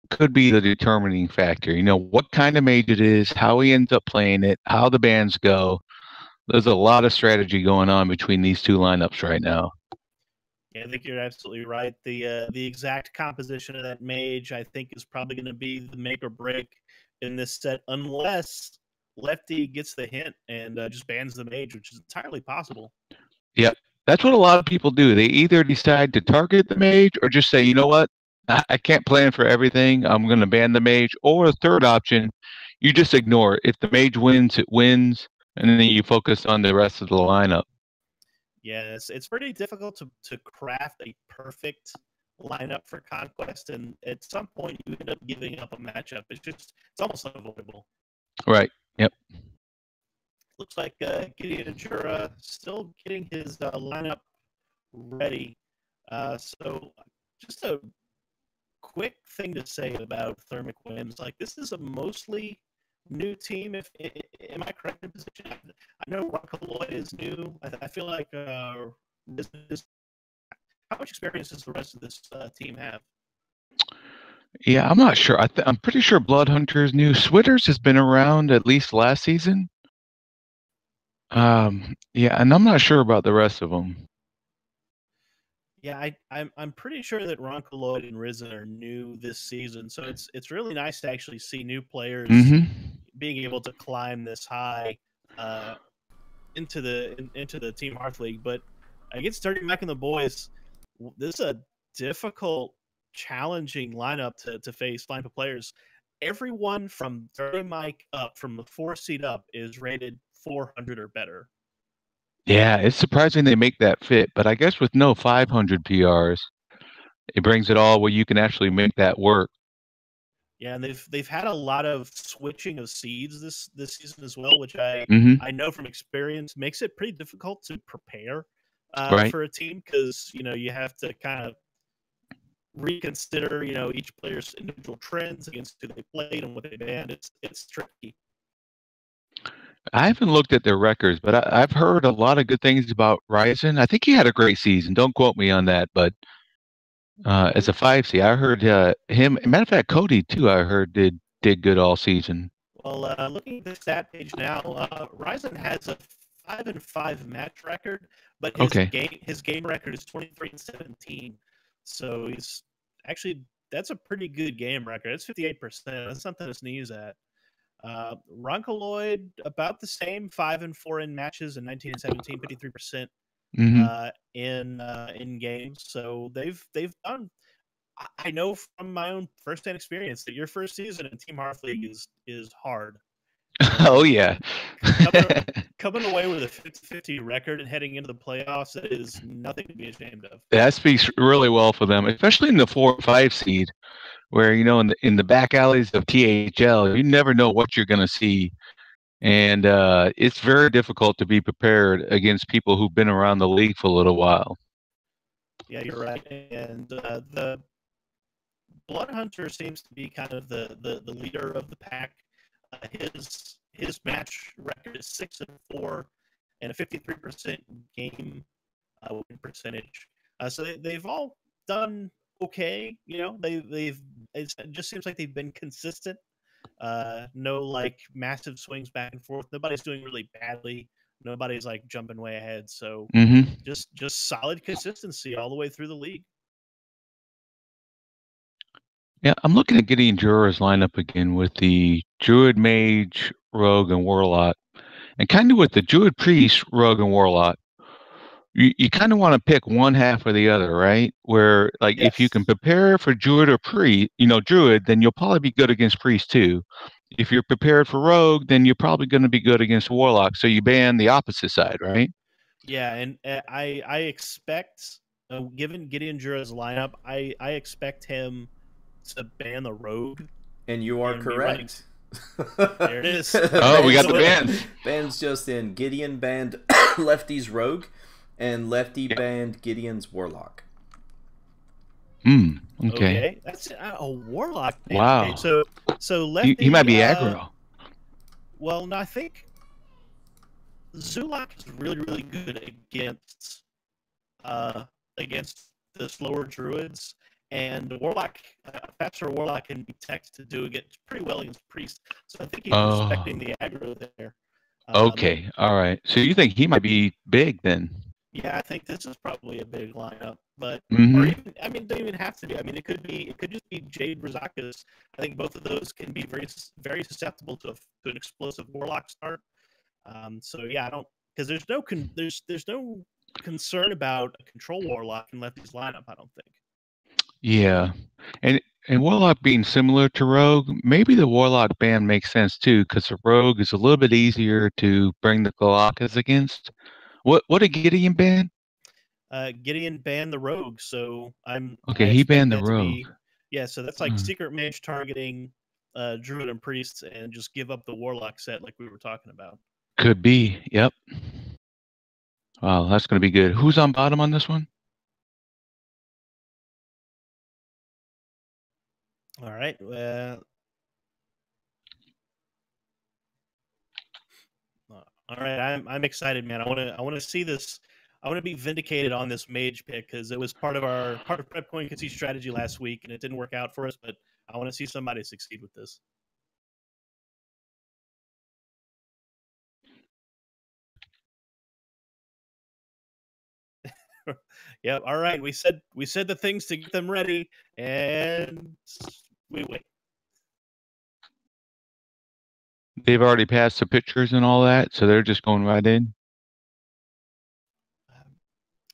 could be the determining factor. What kind of mage it is, how he ends up playing it, how the bands go. There's a lot of strategy going on between these two lineups right now. Yeah, I think you're absolutely right. The exact composition of that mage, I think, is probably going to be the make or break in this set, unless Lefty gets the hint and just bans the mage, which is entirely possible. Yep. That's what a lot of people do. They either decide to target the mage or just say, you know what, I can't plan for everything. I'm going to ban the mage. Or a third option, you just ignore it. If the mage wins, it wins, and then you focus on the rest of the lineup. Yeah, it's pretty difficult to craft a perfect lineup for Conquest, and at some point you end up giving up a matchup. It's almost unavoidable. Right. Yep. Looks like Gideon Jura still getting his lineup ready. So just a quick thing to say about Thermic Winds. Like, this is a mostly new team. Am I correct in position? I know Rockaloid is new. I feel like how much experience does the rest of this team have? Yeah, I'm not sure. I'm pretty sure Bloodhunter is new. Switters has been around at least last season. Yeah, and I'm not sure about the rest of them. Yeah, I'm pretty sure that Ronkaloid and Risen are new this season, so it's really nice to actually see new players being able to climb this high into the Team Hearth League. But against Dirty Mac and the Boys, this is a difficult, challenging lineup to face line of players. Everyone from Dirty Mike up, from the 4 seed up, is rated 400 or better. Yeah, it's surprising they make that fit, but I guess with no 500 PRs, it brings it all where you can actually make that work. Yeah, and they've had a lot of switching of seeds this season as well, which I know from experience makes it pretty difficult to prepare for a team, because you have to kind of reconsider each player's individual trends against who they played and what they banned. It's tricky. I haven't looked at their records, but I've heard a lot of good things about Ryzen. I think he had a great season. Don't quote me on that, but as a 5C, I heard him. Matter of fact, Cody too. I heard did good all season. Well, looking at the stat page now, Ryzen has a 5-5 match record, but his game record is 23-17. So that's a pretty good game record. It's 58%. That's something to sneeze at. Ronkaloid about the same, 5-4 in matches, and 19-17, 53% in games. So they've done. I know from my own firsthand experience that your first season in Team Hearth League is hard. Oh yeah, coming away with a 50-50 record and heading into the playoffs, that is nothing to be ashamed of. That speaks really well for them, especially in the 4 or 5 seed, where in the back alleys of THL, you never know what you're going to see, and it's very difficult to be prepared against people who've been around the league for a little while. Yeah, you're right, and the Bloodhunter seems to be kind of the leader of the pack. His match record is 6-4 and a 53% game win percentage. So they've all done okay. It just seems like they've been consistent. No like massive swings back and forth. Nobody's doing really badly. Nobody's like jumping way ahead. So just solid consistency all the way through the league. Yeah, I'm looking at Gideon Jura's lineup again with the Druid, Mage, Rogue, and Warlock, and kind of with the Druid, Priest, Rogue, and Warlock. You kind of want to pick one half or the other, right? Where like if you Yes. can prepare for Druid or Priest, Druid, then you'll probably be good against Priest too. If you're prepared for Rogue, then you're probably going to be good against Warlock. So you ban the opposite side, right? Yeah, and I expect, given Gideon Jura's lineup, I expect him to ban the Rogue And you are and be running. correct. There it is. Oh, we got So the bans. Bans just in. Gideon banned Lefty's Rogue, and Lefty Yep. banned Gideon's Warlock. Hmm. Okay. Okay, that's a Warlock ban. Wow. Okay, so Lefty. He might be aggro. Well, no, I think Zulak is really good against the slower druids, and Warlock, faster Warlock can be tech to do it pretty well against Priest. So I think he's respecting the aggro there. Okay. All right. So you think he might be big then? Yeah, I think this is probably a big lineup, but Mhm. or even, I mean, don't even have to be. I mean, it could just be Jade Brazakas. I think both of those can be very susceptible to an explosive Warlock start. So yeah, I don't, because there's no concern about a control Warlock in Lefty's lineup. I don't think. Yeah. And Warlock being similar to Rogue, maybe the Warlock ban makes sense too, because the Rogue is a little bit easier to bring the Galacas against. What did Gideon ban? Gideon banned the Rogue, so I Okay, he expect banned the that to Rogue. be, yeah. So that's like Secret Mage targeting Druid and Priests, and just give up the Warlock set like we were talking about. Could be. Yep. Wow, that's going to be good. Who's on bottom on this one? All right. All right. I'm excited, man. I want to see this. I want to be vindicated on this mage pick because it was part of Prep Coin Conceit strategy last week, and it didn't work out for us. But I want to see somebody succeed with this. Yep. All right. We said the things to get them ready, and we wait. They've already passed the pictures and all that, so they're just going right in.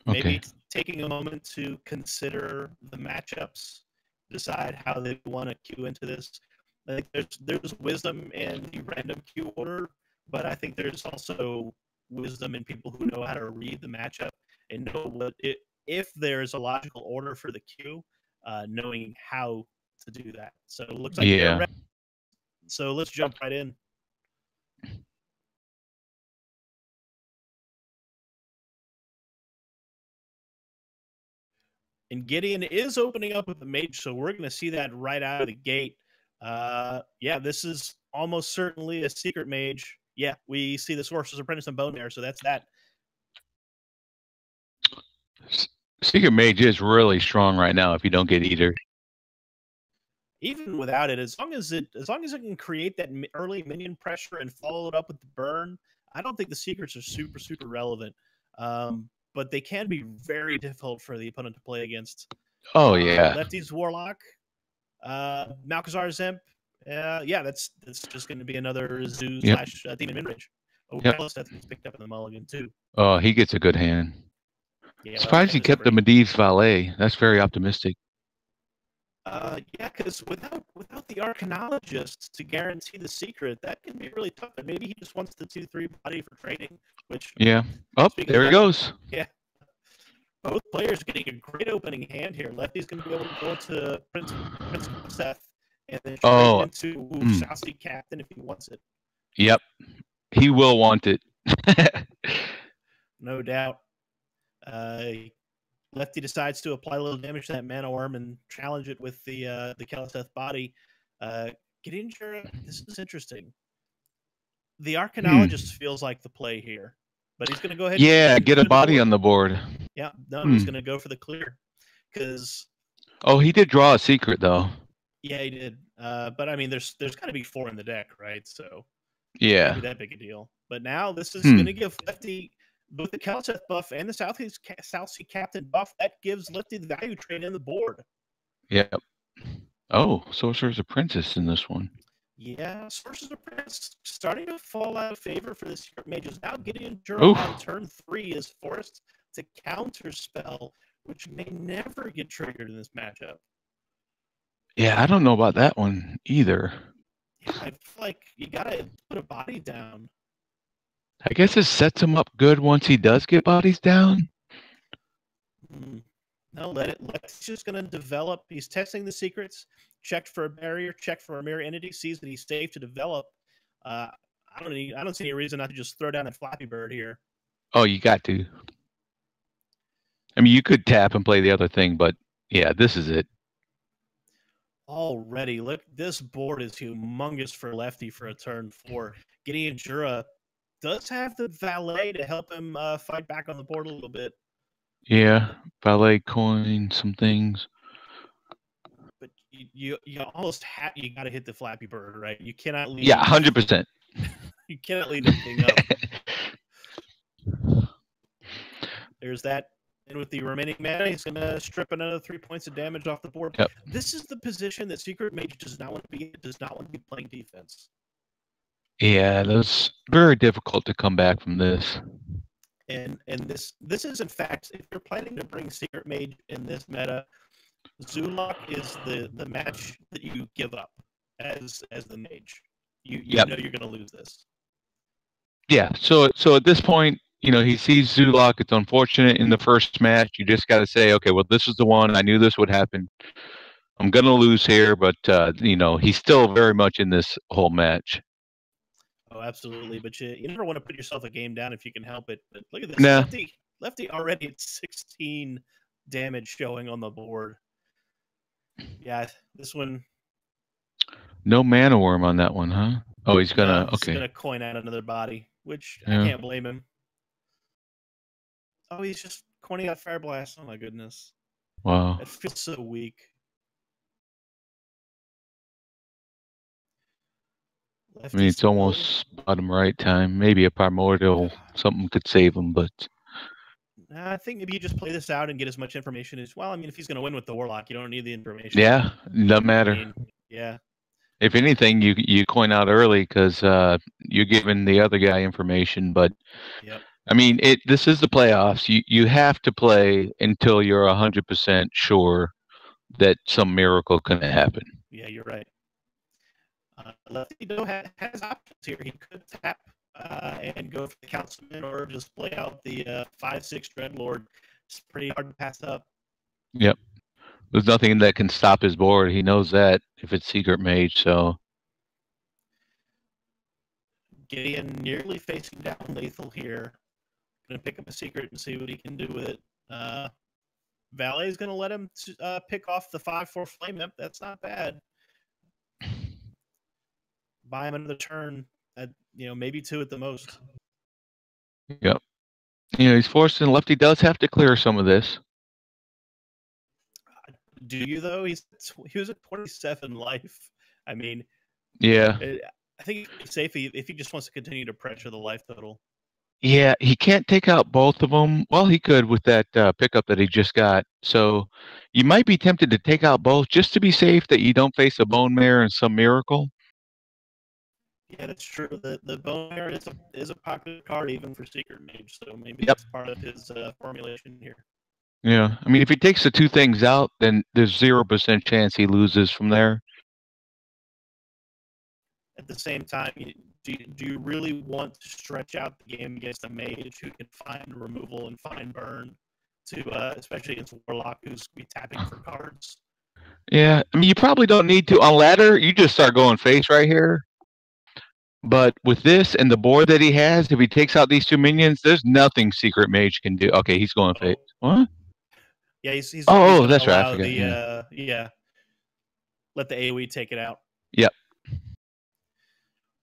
Maybe Okay. taking a moment to consider the matchups, decide how they want to queue into this. I think there's wisdom in the random queue order, but I think there's also wisdom in people who know how to read the matchup and know if there's a logical order for the queue, knowing how to do that. So it looks like they're Yeah. ready. So let's jump right in. And Gideon is opening up with the mage, so we're going to see that right out of the gate. Yeah, this is almost certainly a secret mage. Yeah, we see the Sorcerer's Apprentice and Bone Mare, so that's that. Secret Mage is really strong right now if you don't get Eater. Even without it, as long as it can create that early minion pressure and follow it up with the burn, I don't think the secrets are super relevant. But they can be very difficult for the opponent to play against. Oh yeah. Lefty's Warlock, Malkazar Zemp. Yeah, that's just going to be another Zoo slash Demon Minrage. Oh, yep. Gets picked up in the mulligan too. Oh, he gets a good hand. Yeah, surprised he kept the Medivh's Valet. That's very optimistic. Yeah, because without the Arcanologist to guarantee the secret, that can be really tough. And maybe he just wants the 2/3 body for trading. Which there he goes. Yeah, both players getting a great opening hand here. Lefty's going to be able to go to Prince Seth and then trade into South Sea Captain if he wants it. Yep, he will want it. No doubt. Lefty decides to apply a little damage to that mana worm and challenge it with the Keleseth body. Gideon Jura, this is interesting. The Arcanologist feels like the play here, but he's going to go ahead. Yeah, get a body on the board. Yeah, no, he's going to go for the clear because. Oh, he did draw a secret though. Yeah, he did. But I mean, there's got to be 4 in the deck, right? So yeah, can't be that big a deal. But now this is going to give Lefty both the Keleseth buff and the South Sea Captain buff. That gives Lefty the value trade in the board. Yep. Oh, Sorcerer's Apprentice in this one. Yeah, Sorcerer's Apprentice starting to fall out of favor for the Secret Mages. Now Gideon Jura Oof. on turn 3 is forced to counterspell, which may never get triggered in this matchup. Yeah, I don't know about that one either. Yeah, I feel like you gotta put a body down. I guess it sets him up good once he does get bodies down. No, Lex just gonna develop. He's testing the secrets, checked for a barrier, checked for a mirror entity, sees that he's safe to develop. I don't see any reason not to just throw down that Flappy Bird here. Oh, you got to. I mean, you could tap and play the other thing, but yeah, this is it. Already, look, this board is humongous for Lefty for a turn 4. Gideon Jura does have the valet to help him fight back on the board a little bit. Yeah, valet coin, some things. But you almost you got to hit the Flappy Bird, right? You cannot leave. Yeah, 100%. You cannot leave anything up. There's that. And with the remaining mana, he's going to strip another 3 points of damage off the board. Yep. This is the position that Secret Mage does not want to be. Does not want to be playing defense. Yeah, that's very difficult to come back from this. And this is in fact, if you're planning to bring Secret Mage in this meta, Zulok is the match that you give up as the mage. You know you're going to lose this. Yeah. So at this point, he sees Zulok. It's unfortunate in the first match. You just got to say, okay, well, this is the one. I knew this would happen. I'm going to lose here, but, he's still very much in this whole match. Oh, absolutely. But you never want to put yourself a game down if you can help it. But look at this. Nah. Lefty already at 16 damage showing on the board. Yeah, this one. No mana worm on that one, huh? Oh, he's going to, okay. He's going to coin out another body, which I can't blame him. Oh, he's just coining out Fire Blast. Oh, my goodness. Wow. It feels so weak. I mean, it's almost bottom right time. Maybe a Primordial, something could save him, but... I think maybe you just play this out and get as much information as well. I mean, if he's going to win with the Warlock, you don't need the information. Yeah, doesn't matter. I mean, yeah. If anything, you coin out early because you're giving the other guy information. But yep. I mean, this is the playoffs. You have to play until you're 100% sure that some miracle can happen. Yeah, you're right. Lefty has options here. He could tap and go for the Councilman, or just play out the 5/6 Dreadlord. It's pretty hard to pass up. Yep. There's nothing that can stop his board. He knows that if it's Secret Mage, so. Gideon nearly facing down lethal here. Going to pick up a secret and see what he can do with it. Valet is going to let him pick off the 5/4 Flame Imp. That's not bad. Buy him another turn at, maybe 2 at the most. Yep. He's forced in. Lefty does have to clear some of this. Do you, though? He was at 27 life. I mean, yeah. I think it's safe if he just wants to continue to pressure the life total. Yeah, he can't take out both of them. Well, he could with that pickup that he just got. So you might be tempted to take out both just to be safe that you don't face a Bone Mare and some miracle. Yeah, that's true. The Bone Mare is a popular card even for Secret Mage, so maybe that's part of his formulation here. Yeah, I mean, if he takes the 2 things out, then there's 0% chance he loses from there. At the same time, do you really want to stretch out the game against a mage who can find removal and find burn, especially against Warlock who's be tapping for cards? Yeah, I mean, you probably don't need to. On ladder, you just start going face right here. But with this and the board that he has, if he takes out these 2 minions, there's nothing Secret Mage can do. Okay, he's going face. What? Yeah, he's that's right. I forget. Let the AoE take it out. Yep.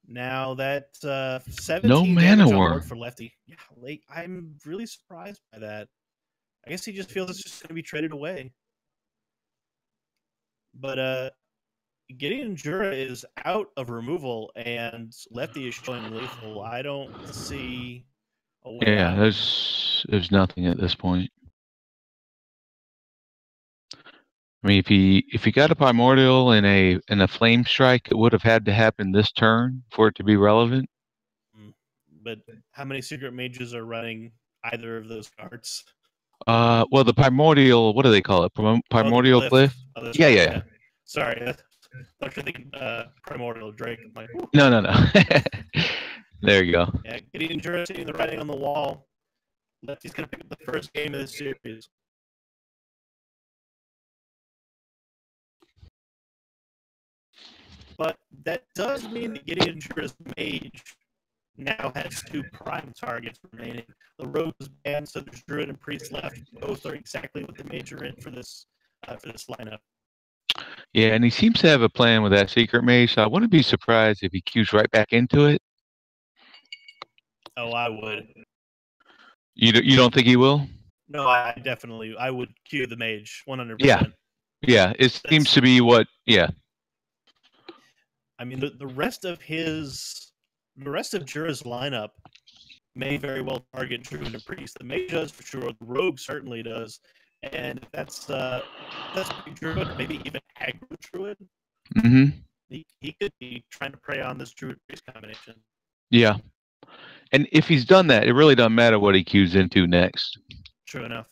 Now that 17 no mana worm for Lefty. Yeah, I'm really surprised by that. I guess he just feels it's just going to be traded away. But Gideon Jura is out of removal, and Lefty is showing lethal. I don't see a way out. There's nothing at this point. I I mean, if he got a primordial and a flame strike, it would have had to happen this turn for it to be relevant. But how many secret mages are running either of those cards? Well, the primordial, what do they call it? Primordial glyph? Oh, Yeah, right, yeah. Sorry, I'm thinking primordial Drake. I'm like, No. There you go. Yeah, getting Jersey and the writing on the wall. Lefty's going to pick up the first game of the series. But that does mean that Gideon Jura's mage now has 2 prime targets remaining. The rogue is banned, so there's druid and priest left. Both are exactly what the mage are in for this lineup. Yeah, and he seems to have a plan with that secret mage, so I wouldn't be surprised if he queues right back into it. Oh, I would. You don't think he will? No, I would queue the mage 100%. Yeah. It seems to be what. Yeah. I mean, the rest of Jura's lineup may very well target druid and priest. The mage does for sure. The rogue certainly does, and that's druid, maybe even aggro druid. Mm-hmm. He could be trying to prey on this druid priest combination. Yeah. And if he's done that, it really doesn't matter what he queues into next. True enough.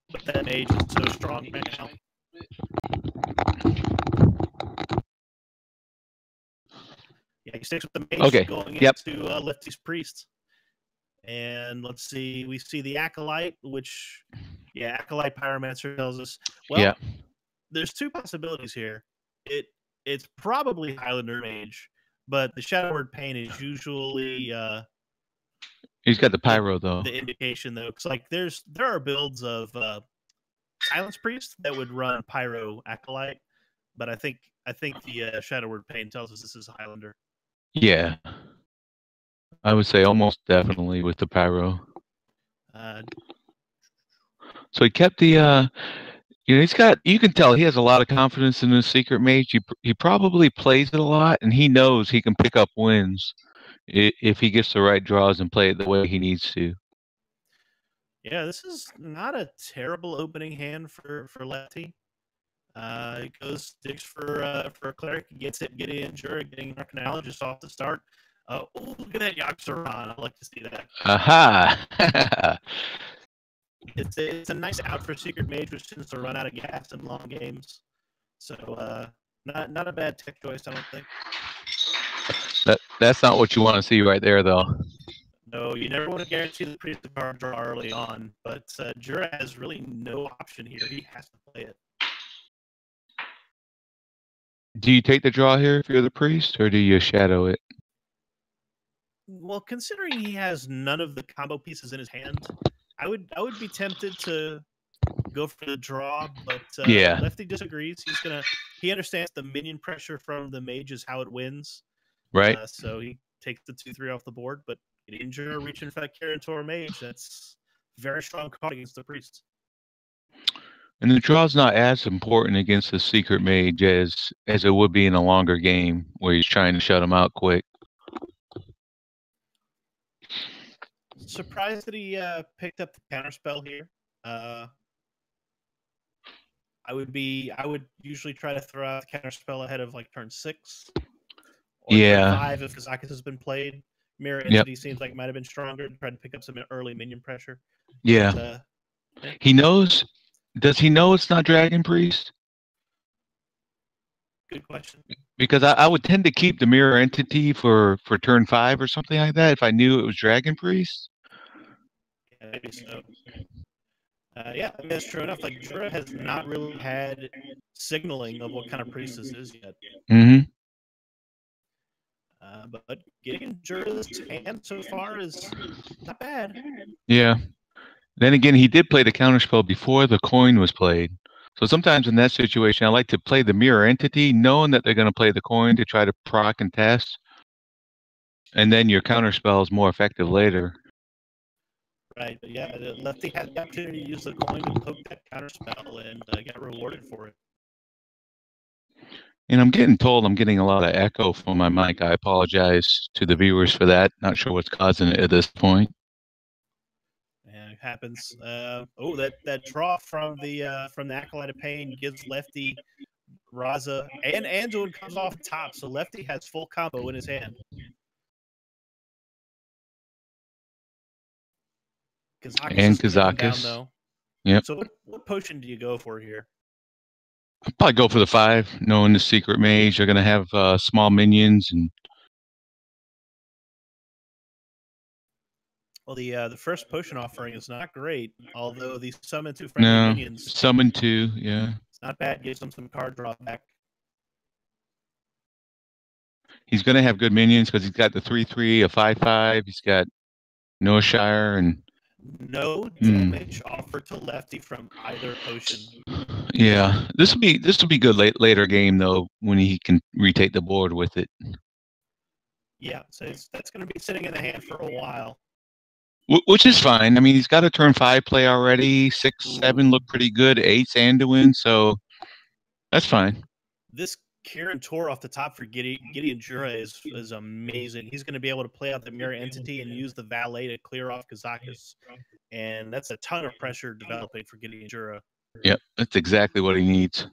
But that mage is so strong right now. Yeah, he sticks with the mage going into Lefty's priest. And let's see, we see the Acolyte, which, Acolyte Pyromancer tells us, there's 2 possibilities here. It's probably Highlander Mage, but the Shadow Word Pain is usually he's got the pyro though. The indication though, because like there are builds of Silence Priest that would run Pyro Acolyte, but I think the Shadow Word Pain tells us this is Highlander. Yeah, I would say almost definitely with the pyro. So he kept the. He's got. You can tell he has a lot of confidence in his secret mage. He probably plays it a lot, and he knows he can pick up wins if he gets the right draws and play it the way he needs to. Yeah, this is not a terrible opening hand for Lefty. He goes digs for a cleric, gets it, getting Arcanologist off the start. Look at that Yaxaron. I like to see that. Aha! It's a nice out for Secret Mage, which tends to run out of gas in long games. So not a bad tech choice, I don't think. That's not what you want to see right there, though. No, you never want to guarantee the priest card draw early on, but Jura has really no option here. He has to play it. Do you take the draw here if you're the priest, or do you shadow it? Well, considering he has none of the combo pieces in his hand, I would be tempted to go for the draw, but Lefty disagrees. He understands the minion pressure from the mage is how it wins. Right. So he takes the 2/3 off the board, but Jura reaching for that Karantor mage, that's very strong card against the priest. And the draw's not as important against the secret mage as it would be in a longer game where he's trying to shut him out quick. Surprised that he picked up the counterspell here. I would usually try to throw out the counterspell ahead of like turn 6 or turn 5 if Kazakus has been played. Mirror Entity seems like it might have been stronger to try to pick up some early minion pressure. Yeah. He knows. Does he know it's not Dragon Priest? Good question. Because I would tend to keep the Mirror Entity for turn 5 or something like that if I knew it was Dragon Priest. Yeah, maybe so. I mean, that's true enough. Like, Jura has not really had signaling of what kind of priest this is yet. Mm-hmm. But getting Jura's hand so far is not bad. Yeah. Then again, he did play the counterspell before the coin was played. So sometimes in that situation, I like to play the Mirror Entity, knowing that they're going to play the coin to try to proc and test. And then your counterspell is more effective later. Right, but yeah, Lefty had the opportunity to use the coin to poke that counterspell and got rewarded for it. And I'm getting told I'm getting a lot of echo from my mic. I apologize to the viewers for that. Not sure what's causing it at this point. Yeah, happens. Oh, that draw from the Acolyte of Pain gives Lefty Raza, and Anduin comes off top, so Lefty has full combo in his hand. Kazakis And is taken down, Kazakis. though. Yep. So what potion do you go for here? I'll probably go for the 5, knowing the secret mage. They're going to have small minions. And Well, the first potion offering is not great, although the summon 2 friendly minions. Summon 2, yeah. It's not bad. Gives them some card drawback. He's going to have good minions because he's got the 3/3, a 5/5. He's got Noshire and no damage offered to Lefty from either potion. Yeah, this will be good later game though when he can retake the board with it. Yeah, so that's going to be sitting in the hand for a while. Which is fine. I mean, he's got a turn 5 play already. 6, 7 look pretty good. 8's Anduin, so that's fine. This Kieran Tor off the top for Gideon Jura is amazing. He's going to be able to play out the mirror entity and use the valet to clear off Kazakis, and that's a ton of pressure developing for Gideon Jura. Yep, that's exactly what he needs.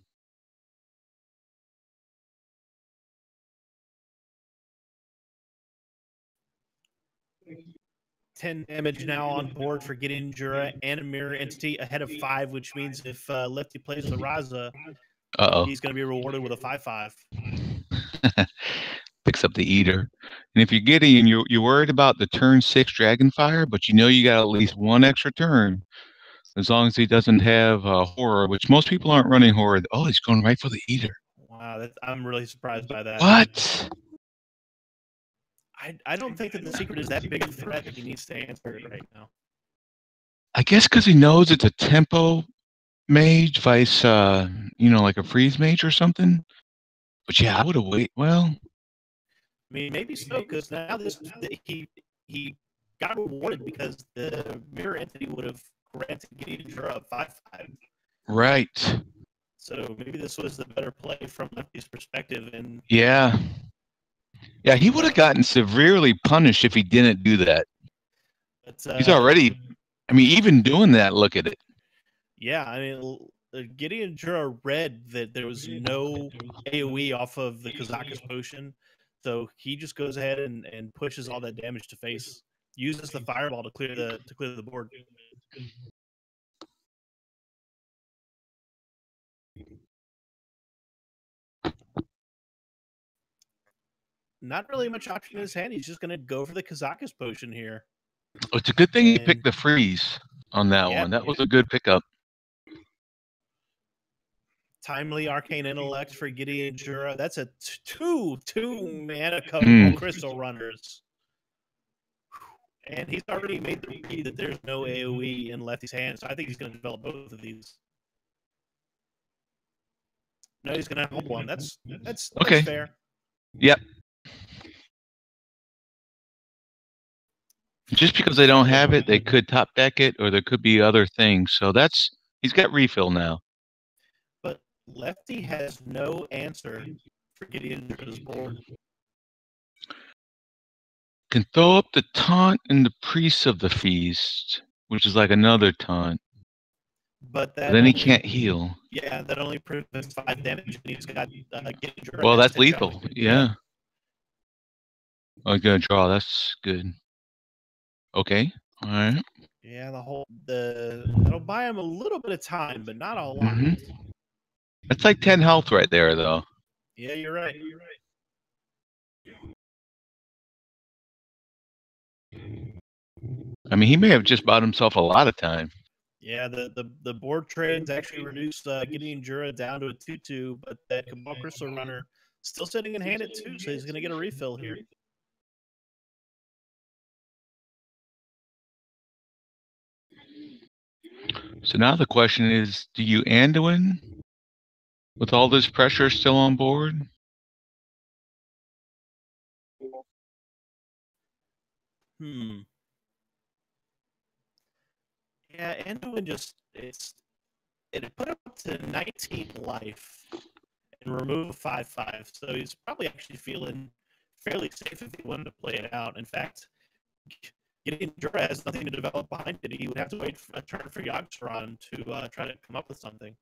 $10 damage now on board for Gideon Jura and a mirror entity ahead of 5, which means if Lefty plays the Raza, he's going to be rewarded with a 5/5. Picks up the Eater. And if you're Gideon, you're worried about the turn 6 Dragonfire, but you know you got at least 1 extra turn. As long as he doesn't have Horror, which most people aren't running Horror. Oh, he's going right for the Eater. Wow, I'm really surprised by that. What? I don't think that the secret is that big a threat that he needs to answer it right now. I guess because he knows it's a tempo mage vice, like a freeze mage or something. But yeah, I would have waited. Well, I mean, maybe so, because now he got rewarded because the mirror entity would have granted Gideon Jura a 5/5. Right. So maybe this was the better play from Lefty's perspective. And yeah, he would have gotten severely punished if he didn't do that. He's already. I mean, even doing that, look at it. Yeah, I mean, Gideon Jura read that there was no AoE off of the Kazakis potion, so he just goes ahead and pushes all that damage to face. Uses the fireball to clear the board. Not really much option in his hand. He's just going to go for the Kazakis potion here. Oh, it's a good thing he picked the freeze on that one. That was a good pickup. Timely Arcane Intellect for Gideon Jura. That's a two mana couple crystal runners. And he's already made the read that there's no AoE in Lefty's hand, so I think he's going to develop both of these. No, he's going to hold one. That's okay. Fair. Yep. Just because they don't have it, they could top deck it, or there could be other things. So he's got refill now. But Lefty has no answer for Gideon Jura's board. Can throw up the taunt and the Priest of the Feast, which is like another taunt. But then he can't heal. Yeah, that only prevents 5 damage, and he's got Gideon Jura. Well, that's lethal. Yeah. Oh, he's gonna draw. That's good. Okay. All right. Yeah, that'll buy him a little bit of time, but not a lot. That's like 10 health right there, though. Yeah, you're right. I mean, he may have just bought himself a lot of time. Yeah, the board trades actually reduced Gideon Jura down to a 2/2, but that Cabal Crystal Runner still sitting in hand at 2, so he's going to get a refill here. So now the question is, do you Anduin with all this pressure still on board? Yeah, Anduin it put him up to 19 life and remove a 5/5, so he's probably actually feeling fairly safe if he wanted to play it out. In fact, Gideon Jura has nothing to develop behind it. He would have to wait for a turn for Yogg-Saron to try to come up with something.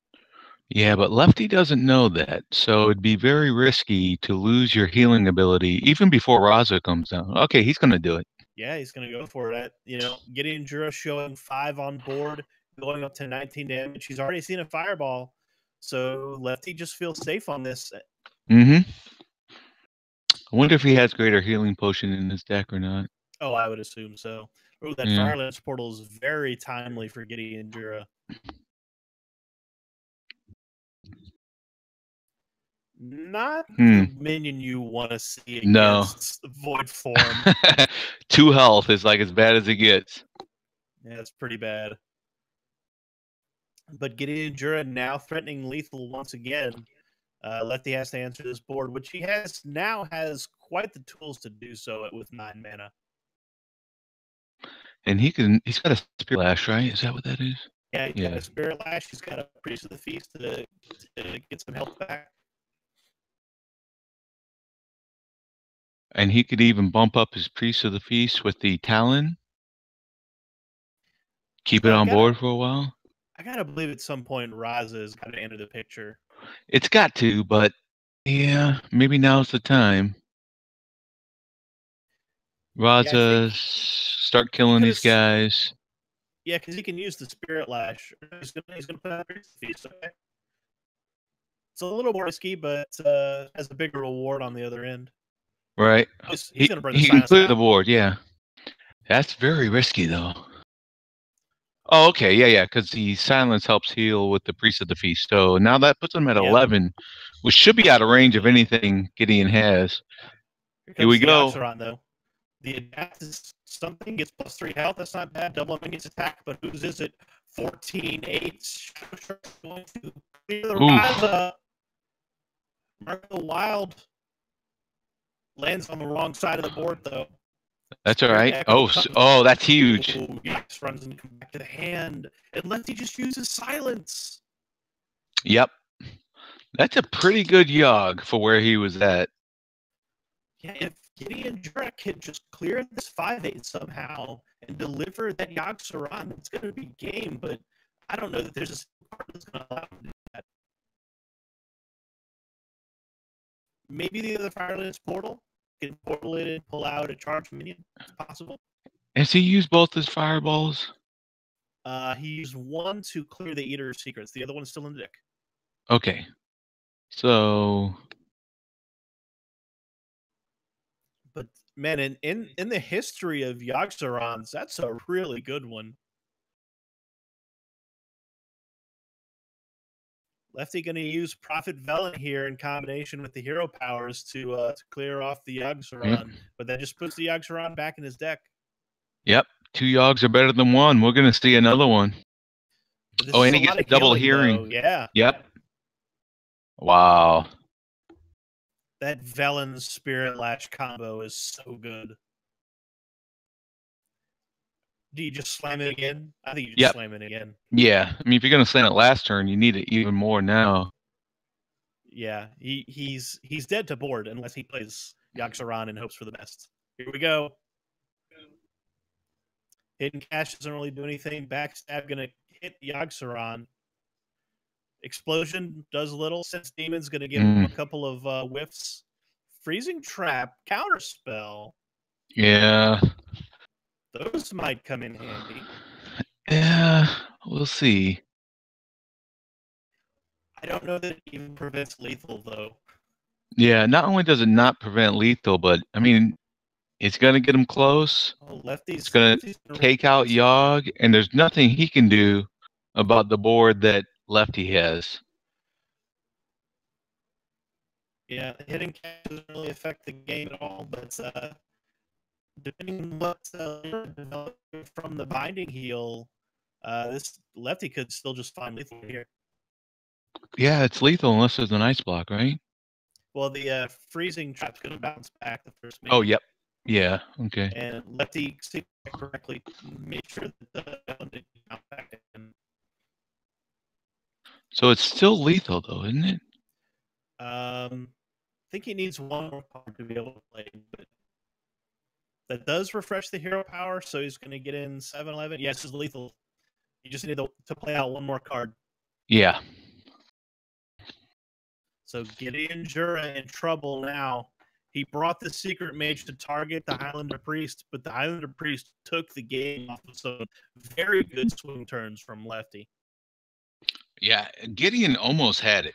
Yeah, but Lefty doesn't know that, so it'd be very risky to lose your healing ability even before Raza comes down. Okay, he's going to do it. Yeah, he's going to go for it. Gideon Jura showing 5 on board, going up to 19 damage. He's already seen a fireball, so Lefty just feels safe on this. Mm-hmm. I wonder if he has greater healing potion in his deck or not. Oh, I would assume so. Oh, that Yeah. Firelance portal is very timely for Gideon Jura. Not the minion you want to see against Void Form. 2 health is like as bad as it gets. Yeah, it's pretty bad. But Gideon Jura now threatening lethal once again. Lefty has to answer this board, which he now has quite the tools to do so with 9 mana. And he's got a Spirit Lash, right? Is that what that is? Yeah, he's got a Spirit Lash. He's got a Priest of the Feast to get some health back. And he could even bump up his Priest of the Feast with the Talon. Keep it on board for a while. I gotta believe at some point Raza has got to enter the picture. It's got to, but yeah, maybe now's the time. Raza, start killing these guys. Yeah, because he can use the Spirit Lash. He's gonna put out Priest of the Feast. Okay. It's a little more risky, but has a bigger reward on the other end. Right. He's gonna burn the He can clear the board, yeah. That's very risky, though. Oh, okay, yeah, because the silence helps heal with the Priest of the Feast. So now that puts him at 11, which should be out of range of anything Gideon has. Here we go. Yogg-Saron, though. The adapt is something, gets +3 health. That's not bad. Doubling its attack, but whose is it? 14-8. Going to clear the Raza. Mark the Wild lands on the wrong side of the board, though. That's all right. Oh, that's huge. Yax runs and comes back to the hand. And Lefty just uses silence. Yep. That's a pretty good Yogg for where he was at. Yeah, if Gideon Jura could just clear this 5/8 somehow and deliver that Yogg-Saron, it's going to be game, but I don't know that there's a card that's going to allow him to do that. Maybe the other Firelance portal can portal it and pull out a charge minion. It's possible. Has he used both his fireballs? He used one to clear the Eater of Secrets. The other one's still in the deck. Okay. So... But, man, in the history of Yogg-Sarons, that's a really good one. Lefty going to use Prophet Velen here in combination with the hero powers to clear off the Yogg-Saron. But that just puts the Yogg-Saron back in his deck. Yep. 2 Yoggs are better than 1. We're going to see another one. Oh, and he gets a double hearing. Though. Yeah. Yep. Wow. That Velen Spirit Lash combo is so good. Do you just slam it again? I think you just slam it again. Yeah. I mean, if you're going to slam it last turn, you need it even more now. Yeah. He's dead to board unless he plays Yogg-Saron and hopes for the best. Here we go. Hidden Cash doesn't really do anything. Backstab going to hit Yogg-Saron. Explosion does little. Sense Demon's going to give him a couple of whiffs. Freezing Trap, Counterspell. Yeah. Those might come in handy. Yeah, we'll see. I don't know that it even prevents lethal, though. Yeah, not only does it not prevent lethal, but, I mean, it's going to get him close. Oh, Lefty's, it's going to take out Yogg, and there's nothing he can do about the board that Lefty has. Yeah, Hidden Cash doesn't really affect the game at all, but depending on what's developing from the Binding Heal, this Lefty could still just find lethal here. Yeah, it's lethal unless there's an ice block, right? Well, the Freezing Trap's going to bounce back the first minute. Oh, yep. Yeah, okay. And Lefty, see correctly, make sure that the didn't bounce back in. So it's still lethal, though, isn't it? I think he needs one more card to be able to play, but That does refresh the hero power, so he's going to get in 7-11. Yes, it's lethal. You just need to play out one more card. Yeah. So Gideon Jura in trouble now. He brought the Secret Mage to target the Highlander Priest, but the Highlander Priest took the game off of some very good swing turns from Lefty. Yeah, Gideon almost had it.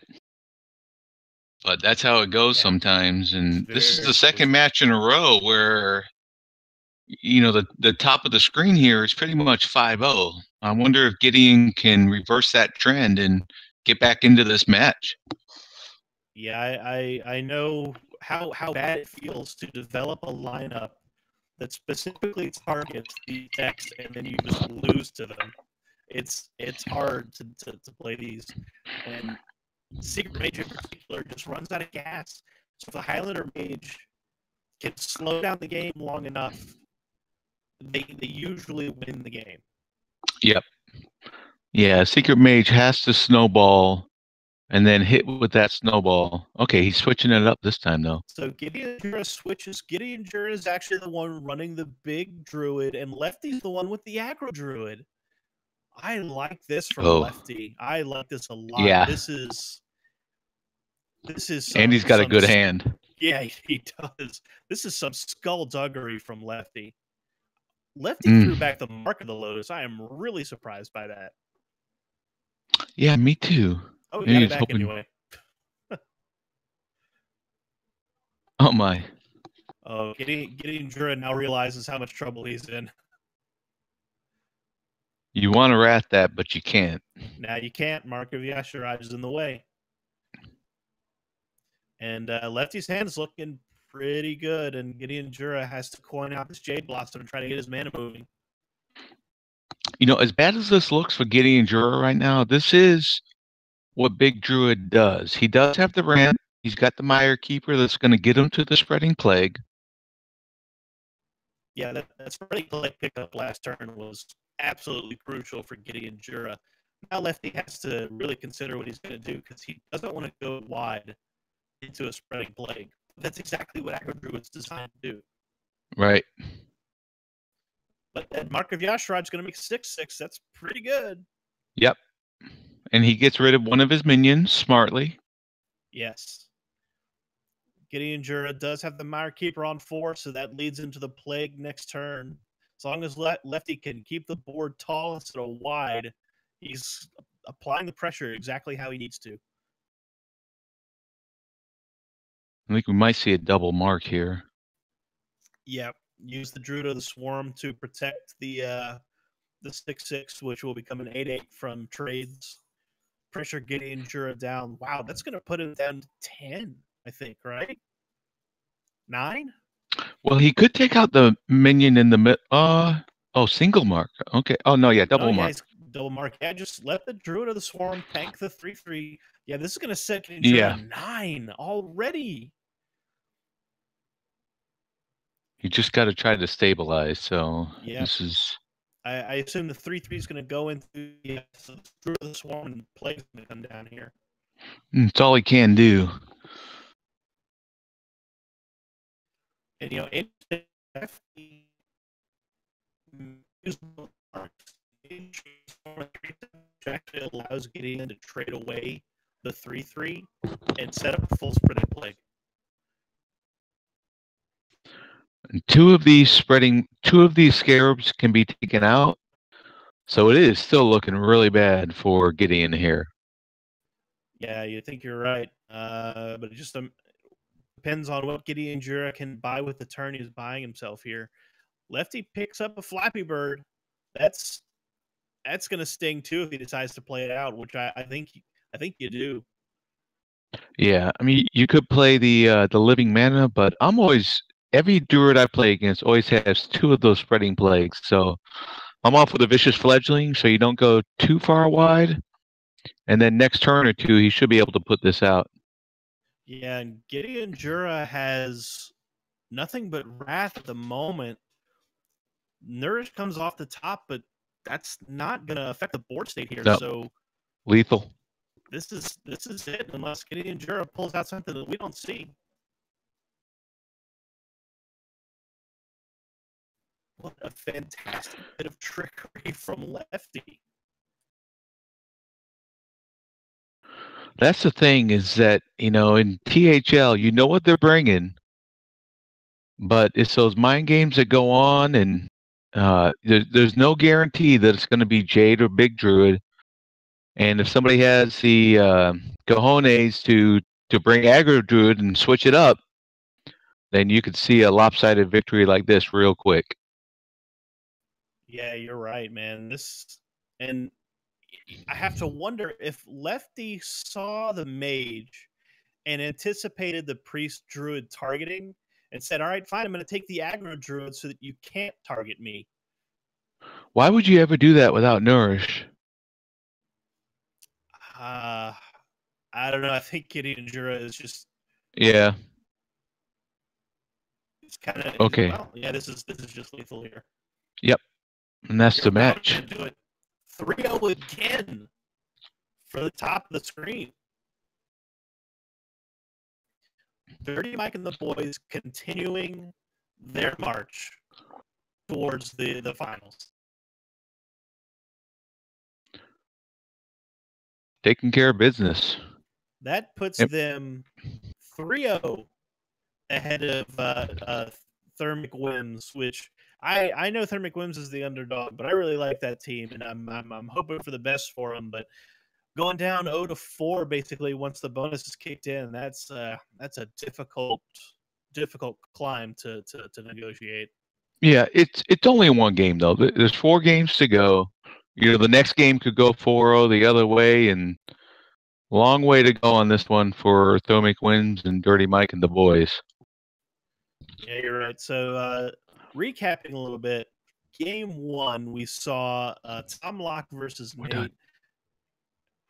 But that's how it goes sometimes. And this is the second match in a row where, the top of the screen here is pretty much 5-0. I wonder if Gideon can reverse that trend and get back into this match. Yeah, I know how bad it feels to develop a lineup that specifically targets the decks and then you just lose to them. It's hard to play these. And Secret Mage in particular just runs out of gas. So if the Highlander Mage can slow down the game long enough, they usually win the game. Yep. Yeah, Secret Mage has to snowball and then hit with that snowball. Okay, he's switching it up this time, though. So Gideon Jura switches. Gideon Jura is actually the one running the big druid, and Lefty's the one with the aggro druid. I like this from Lefty. I like this a lot. Yeah. This is and he's got a good hand. Yeah, he does. This is some skullduggery from Lefty. Lefty threw back the Mark of the Lotus. I am really surprised by that. Yeah, me too. Oh, he got it back anyway. Oh, my. Oh, Gideon Jura now realizes how much trouble he's in. You want to rat that, but you can't. Now you can't. Mark of Yasharaj is in the way. And Lefty's hand is looking pretty good, and Gideon Jura has to coin out this Jade Blossom and try to get his mana moving. As bad as this looks for Gideon Jura right now, this is what Big Druid does. He does have the ramp. He's got the Mire Keeper that's going to get him to the Spreading Plague. Yeah, that Spreading Plague pickup last turn was absolutely crucial for Gideon Jura. Now Lefty has to really consider what he's going to do because he doesn't want to go wide into a Spreading Plague. That's exactly what Aggro Druid's designed to do. Right. But that Mark of Yasharaj is going to make 6/6. That's pretty good. Yep. And he gets rid of one of his minions smartly. Yes. Gideon Jura does have the Mire Keeper on 4, so that leads into the Plague next turn. As long as Lefty can keep the board tall instead of wide, he's applying the pressure exactly how he needs to. I think we might see a double mark here. Yeah, use the Druid of the Swarm to protect the 6/6, which will become an 8/8 from trades. Pressure Gideon Jura down. Wow, that's going to put him down to 10, I think, right? 9? Well, he could take out the minion in the mid. Single mark. Okay. Oh no, yeah, double mark. Double mark. Yeah, just let the Druid of the Swarm tank the 3/3. Yeah, this is going to set Gideon Jura 9 already. You just got to try to stabilize. So this is. I assume the 3/3 is going to go into the Druid of the Swarm and Plague's going to come down here. It's all he can do. And actually allows Gideon to trade away the 3/3 and set up a full Spreading Plague. And two of these scarabs can be taken out, so it is still looking really bad for Gideon here. Yeah, you think you're right, but it just depends on what Gideon Jura can buy with the turn he's buying himself here. Lefty picks up a Flappy Bird. That's going to sting too if he decides to play it out, which I think you do. Yeah, I mean you could play the living mana, but every Druid I play against always has 2 of those Spreading Plagues. So I'm off with a Vicious Fledgling, so you don't go too far wide. And then next turn or 2, he should be able to put this out. Yeah, and Gideon Jura has nothing but Wrath at the moment. Nourish comes off the top, but that's not going to affect the board state here. No. So lethal. This is it, unless Gideon Jura pulls out something that we don't see. what a fantastic bit of trickery from Lefty. That's the thing is that, in THL, you know what they're bringing, but it's those mind games that go on, and there's no guarantee that it's going to be Jade or Big Druid. And if somebody has the cojones to bring Aggro Druid and switch it up, then you could see a lopsided victory like this real quick. Yeah, you're right, man. And I have to wonder if Lefty saw the mage and anticipated the priest druid targeting and said, all right, fine, I'm going to take the aggro druid so that you can't target me. Why would you ever do that without Nourish? I don't know. I think Gideon Jura is just... Yeah. It's kind of... Okay. Well, yeah, this is just lethal here. Yep. And that's the match. Do it. 3-0 again for the top of the screen. Dirty Mike and the boys continuing their march towards the finals. Taking care of business. That puts them 3-0 ahead of Thermic Whims, which I know Thermic Whims is the underdog, but I really like that team, and I'm hoping for the best for them. But going down 0-4 basically once the bonus is kicked in, that's a difficult climb to negotiate. Yeah, it's only one game though. There's 4 games to go. The next game could go 4-0 the other way, and long way to go on this one for Thermic Winds and Dirty Mike and the boys. Yeah, you're right. So recapping a little bit, game 1 we saw Tom Locke versus Nate.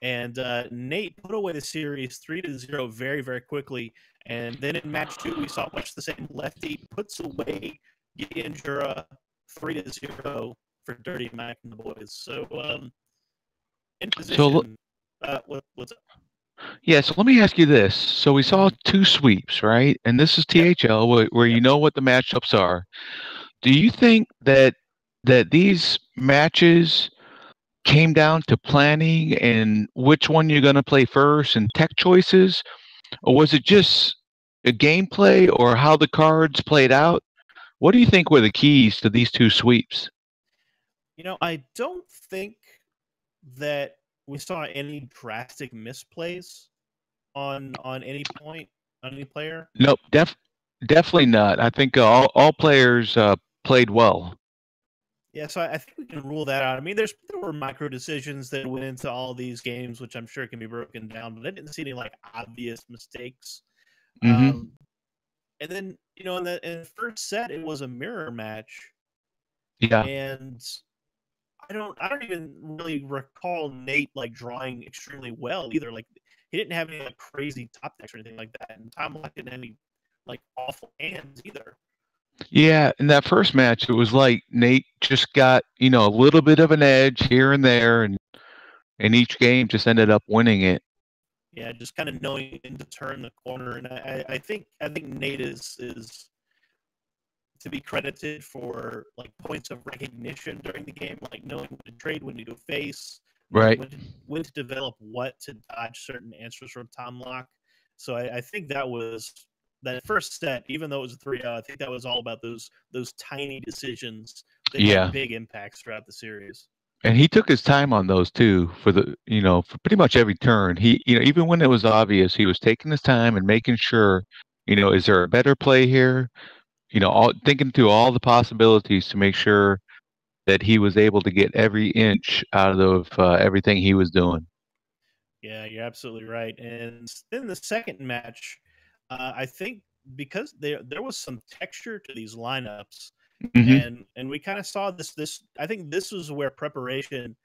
And Nate put away the series 3-0 very, very quickly. And then in match 2, we saw much the same. Lefty puts away Gideon Jura 3-0 for Dirty Mike and the boys. So in position, what's up? Yeah, so let me ask you this. So we saw 2 sweeps, right? And this is THL, where you know what the matchups are. Do you think that these matches came down to planning and which one you're going to play first and tech choices? Or was it just a gameplay or how the cards played out? What do you think were the keys to these 2 sweeps? I don't think that we saw any drastic misplays on any point on any player. Nope, definitely not. I think all players played well. Yeah, so I think we can rule that out. I mean, there were micro decisions that went into all these games, which I'm sure can be broken down, but I didn't see any obvious mistakes. Mm-hmm. And then in the first set, it was a mirror match. Yeah, and I don't even really recall Nate drawing extremely well either. He didn't have any crazy top decks or anything like that, and Tom Locke didn't have any awful hands either. Yeah, in that first match, it was like Nate just got, a little bit of an edge here and there, and each game just ended up winning it. Yeah, just kind of knowing when to turn the corner, and I think Nate is to be credited for points of recognition during the game, knowing when to trade, when to go face, right? When to develop what to dodge certain answers from Tom Locke. So I think that was that first set, even though it was a 3-0, I think that was all about those tiny decisions that had big impacts throughout the series. And he took his time on those too for for pretty much every turn. He, even when it was obvious, he was taking his time and making sure, is there a better play here? Thinking through all the possibilities to make sure that he was able to get every inch out of everything he was doing. Yeah, you're absolutely right. And then the second match, I think because there was some texture to these lineups, and we kind of saw this. I think this was where preparation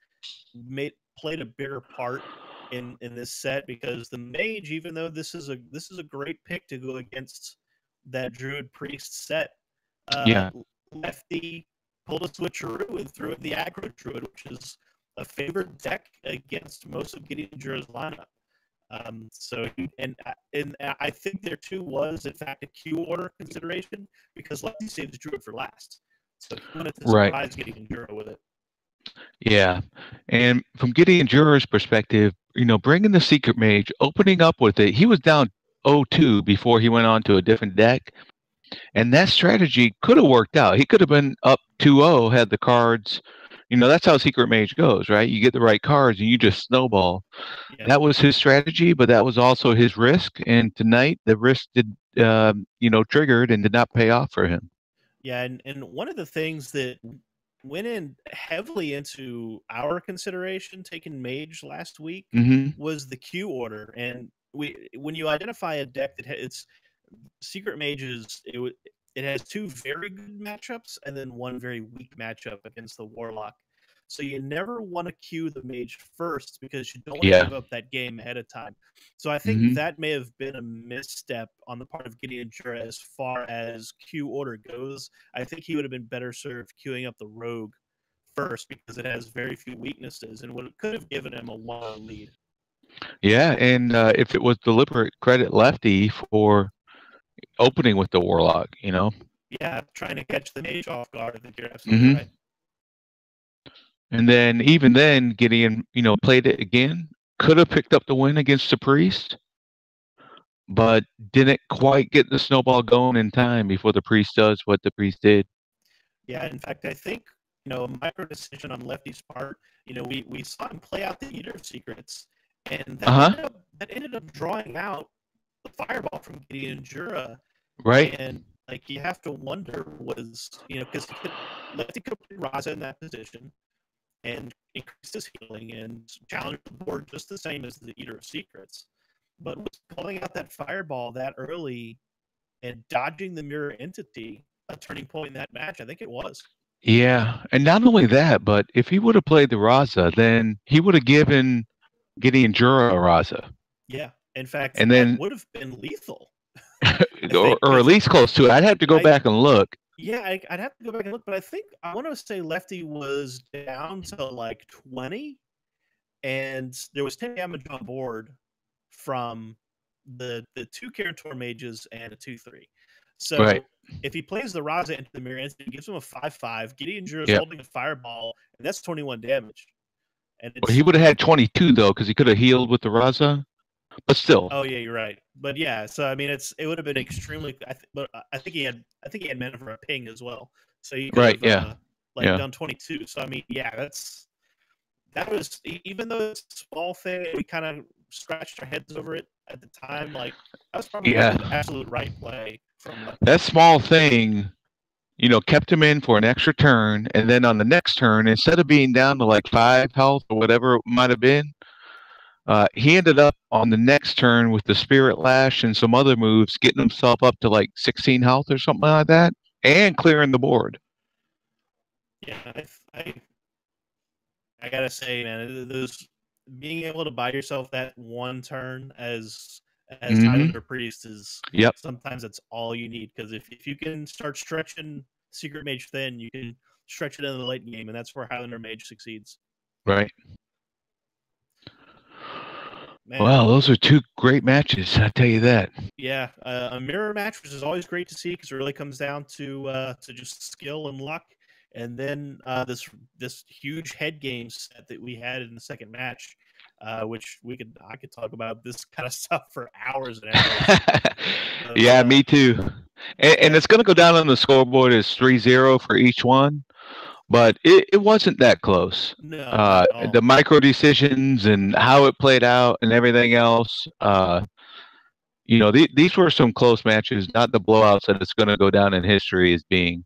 played a bigger part in this set, because the mage, even though this is a great pick to go against that druid priest set, Lefty pulled a switcheroo and threw in the aggro druid, which is a favored deck against most of Gideon Jura's lineup. And I think there too was in fact a queue order consideration, because Lefty saved the druid for last. So he wanted to Right. surprise Gideon Jura with it. Yeah. And from Gideon Jura's perspective, bringing the Secret Mage, opening up with it, he was down 0-2 before he went on to a different deck. And that strategy could have worked out. He could have been up 2-0, had the cards. That's how Secret Mage goes, right? You get the right cards and you just snowball. Yeah. That was his strategy, but that was also his risk. And tonight, the risk did, triggered and did not pay off for him. Yeah, and one of the things that went in heavily into our consideration taking Mage last week was the Q order. And when you identify a deck that it's Secret Mages, it has two very good matchups and then one very weak matchup against the Warlock. So you never want to queue the Mage first because you don't want to give up that game ahead of time. So I think that may have been a misstep on the part of Gideon Jura as far as queue order goes. I think he would have been better served queuing up the Rogue first because it has very few weaknesses and could have given him a 1-0 lead. Yeah, and if it was deliberate, credit Lefty for opening with the Warlock, Yeah, trying to catch the Mage off guard. I think you're absolutely right. And then even then, Gideon, played it again. Could have picked up the win against the Priest, but didn't quite get the snowball going in time before the Priest does what the Priest did. Yeah, in fact, I think, a micro decision on Lefty's part, we saw him play out the Eater of Secrets, and that ended up drawing out the fireball from Gideon Jura. Right. And, you have to wonder because Lefty could play Raza in that position and increase his healing and challenge the board just the same as the Eater of Secrets. But was pulling out that fireball that early and dodging the mirror entity a turning point in that match? I think it was. Yeah, and not only that, but if he would have played the Raza, then he would have given Gideon Jura a Raza. Yeah, in fact, and then would have been lethal. or at least close to it. I'd have to go back and look. Yeah, I'd have to go back and look, but I want to say Lefty was down to 20, and there was 10 damage on board from the 2 Karator mages and a 2/3. So if he plays the Raza into the mirror instant, gives him a 5/5. Gideon Jura is holding a fireball, and that's 21 damage. And he would have had 22 though, because he could have healed with the Raza. But still. Oh yeah, you're right. But yeah, so I mean, it would have been extremely. But I think he had mana for a ping as well. So you could have done 22. So I mean, yeah, that was, even though it's a small thing, we kind of scratched our heads over it at the time. That was probably the absolute right play from that small thing. Kept him in for an extra turn, and then on the next turn, instead of being down to 5 health or whatever it might have been. He ended up on the next turn with the Spirit Lash and some other moves, getting himself up to 16 health or something like that, and clearing the board. Yeah, I gotta say, man, those being able to buy yourself that one turn as Highlander Priest is sometimes that's all you need, because if you can start stretching Secret Mage thin, you can stretch it into the late game, and that's where Highlander Mage succeeds. Right. Man. Wow, those are 2 great matches, I tell you that. Yeah, a mirror match, which is always great to see because it really comes down to just skill and luck. And then this huge head game set that we had in the second match, which I could talk about this kind of stuff for hours and hours. Yeah, me too. And it's going to go down on the scoreboard as 3-0 for each one. But it wasn't that close. No, the micro decisions and how it played out and everything else. These were some close matches, not the blowouts that it's going to go down in history as being.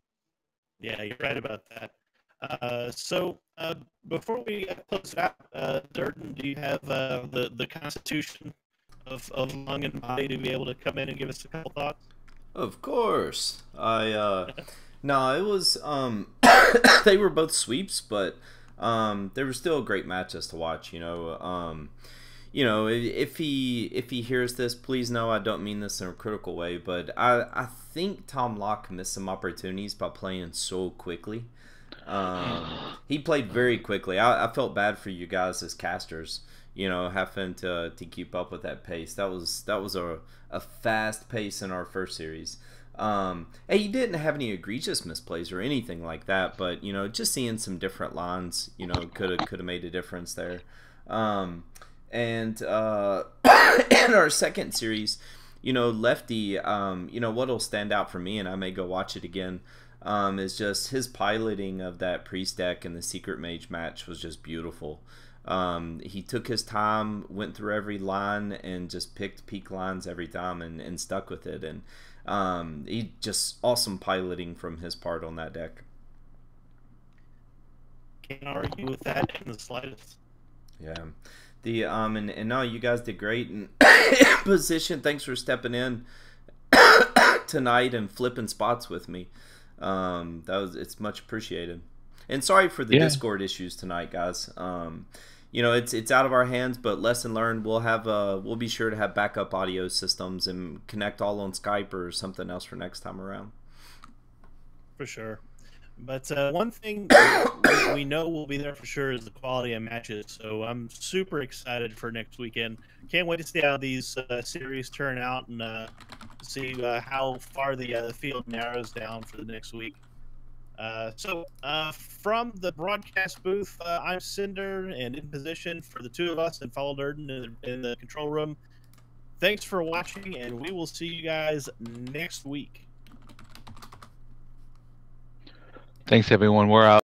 Yeah, you're right about that. So before we close it out, Durden, do you have the constitution of lung and body to be able to come in and give us a couple thoughts? Of course. No, it was they were both sweeps, but they were still great matches to watch. If he hears this, please know I don't mean this in a critical way, but I think Tom Locke missed some opportunities by playing so quickly. He played very quickly. I felt bad for you guys as casters, having to keep up with that pace. That was a fast pace in our first series. And he didn't have any egregious misplays or anything like that, but you know, just seeing some different lines, you know, could have made a difference there. And in our second series, you know, Lefty, you know, what'll stand out for me, and I may go watch it again, is just his piloting of that priest deck and the secret mage match was just beautiful. He took his time, went through every line, and just picked peak lines every time and stuck with it. And he just awesome piloting from his part on that deck. Can't argue with that in the slightest. Yeah. The and no, you guys did great in position. Thanks for stepping in tonight and flipping spots with me. It's much appreciated. And sorry for the Discord issues tonight, guys. You know, it's out of our hands, but lesson learned. We'll be sure to have backup audio systems and connect all on Skype or something else for next time around. For sure. But one thing we know will be there for sure is the quality of matches. So I'm super excited for next weekend. Can't wait to see how these series turn out and see how far the field narrows down for the next week. So from the broadcast booth, I'm Cinder, and in position for the two of us and Follow Durden in the control room. Thanks for watching, and we will see you guys next week. Thanks, everyone. We're out.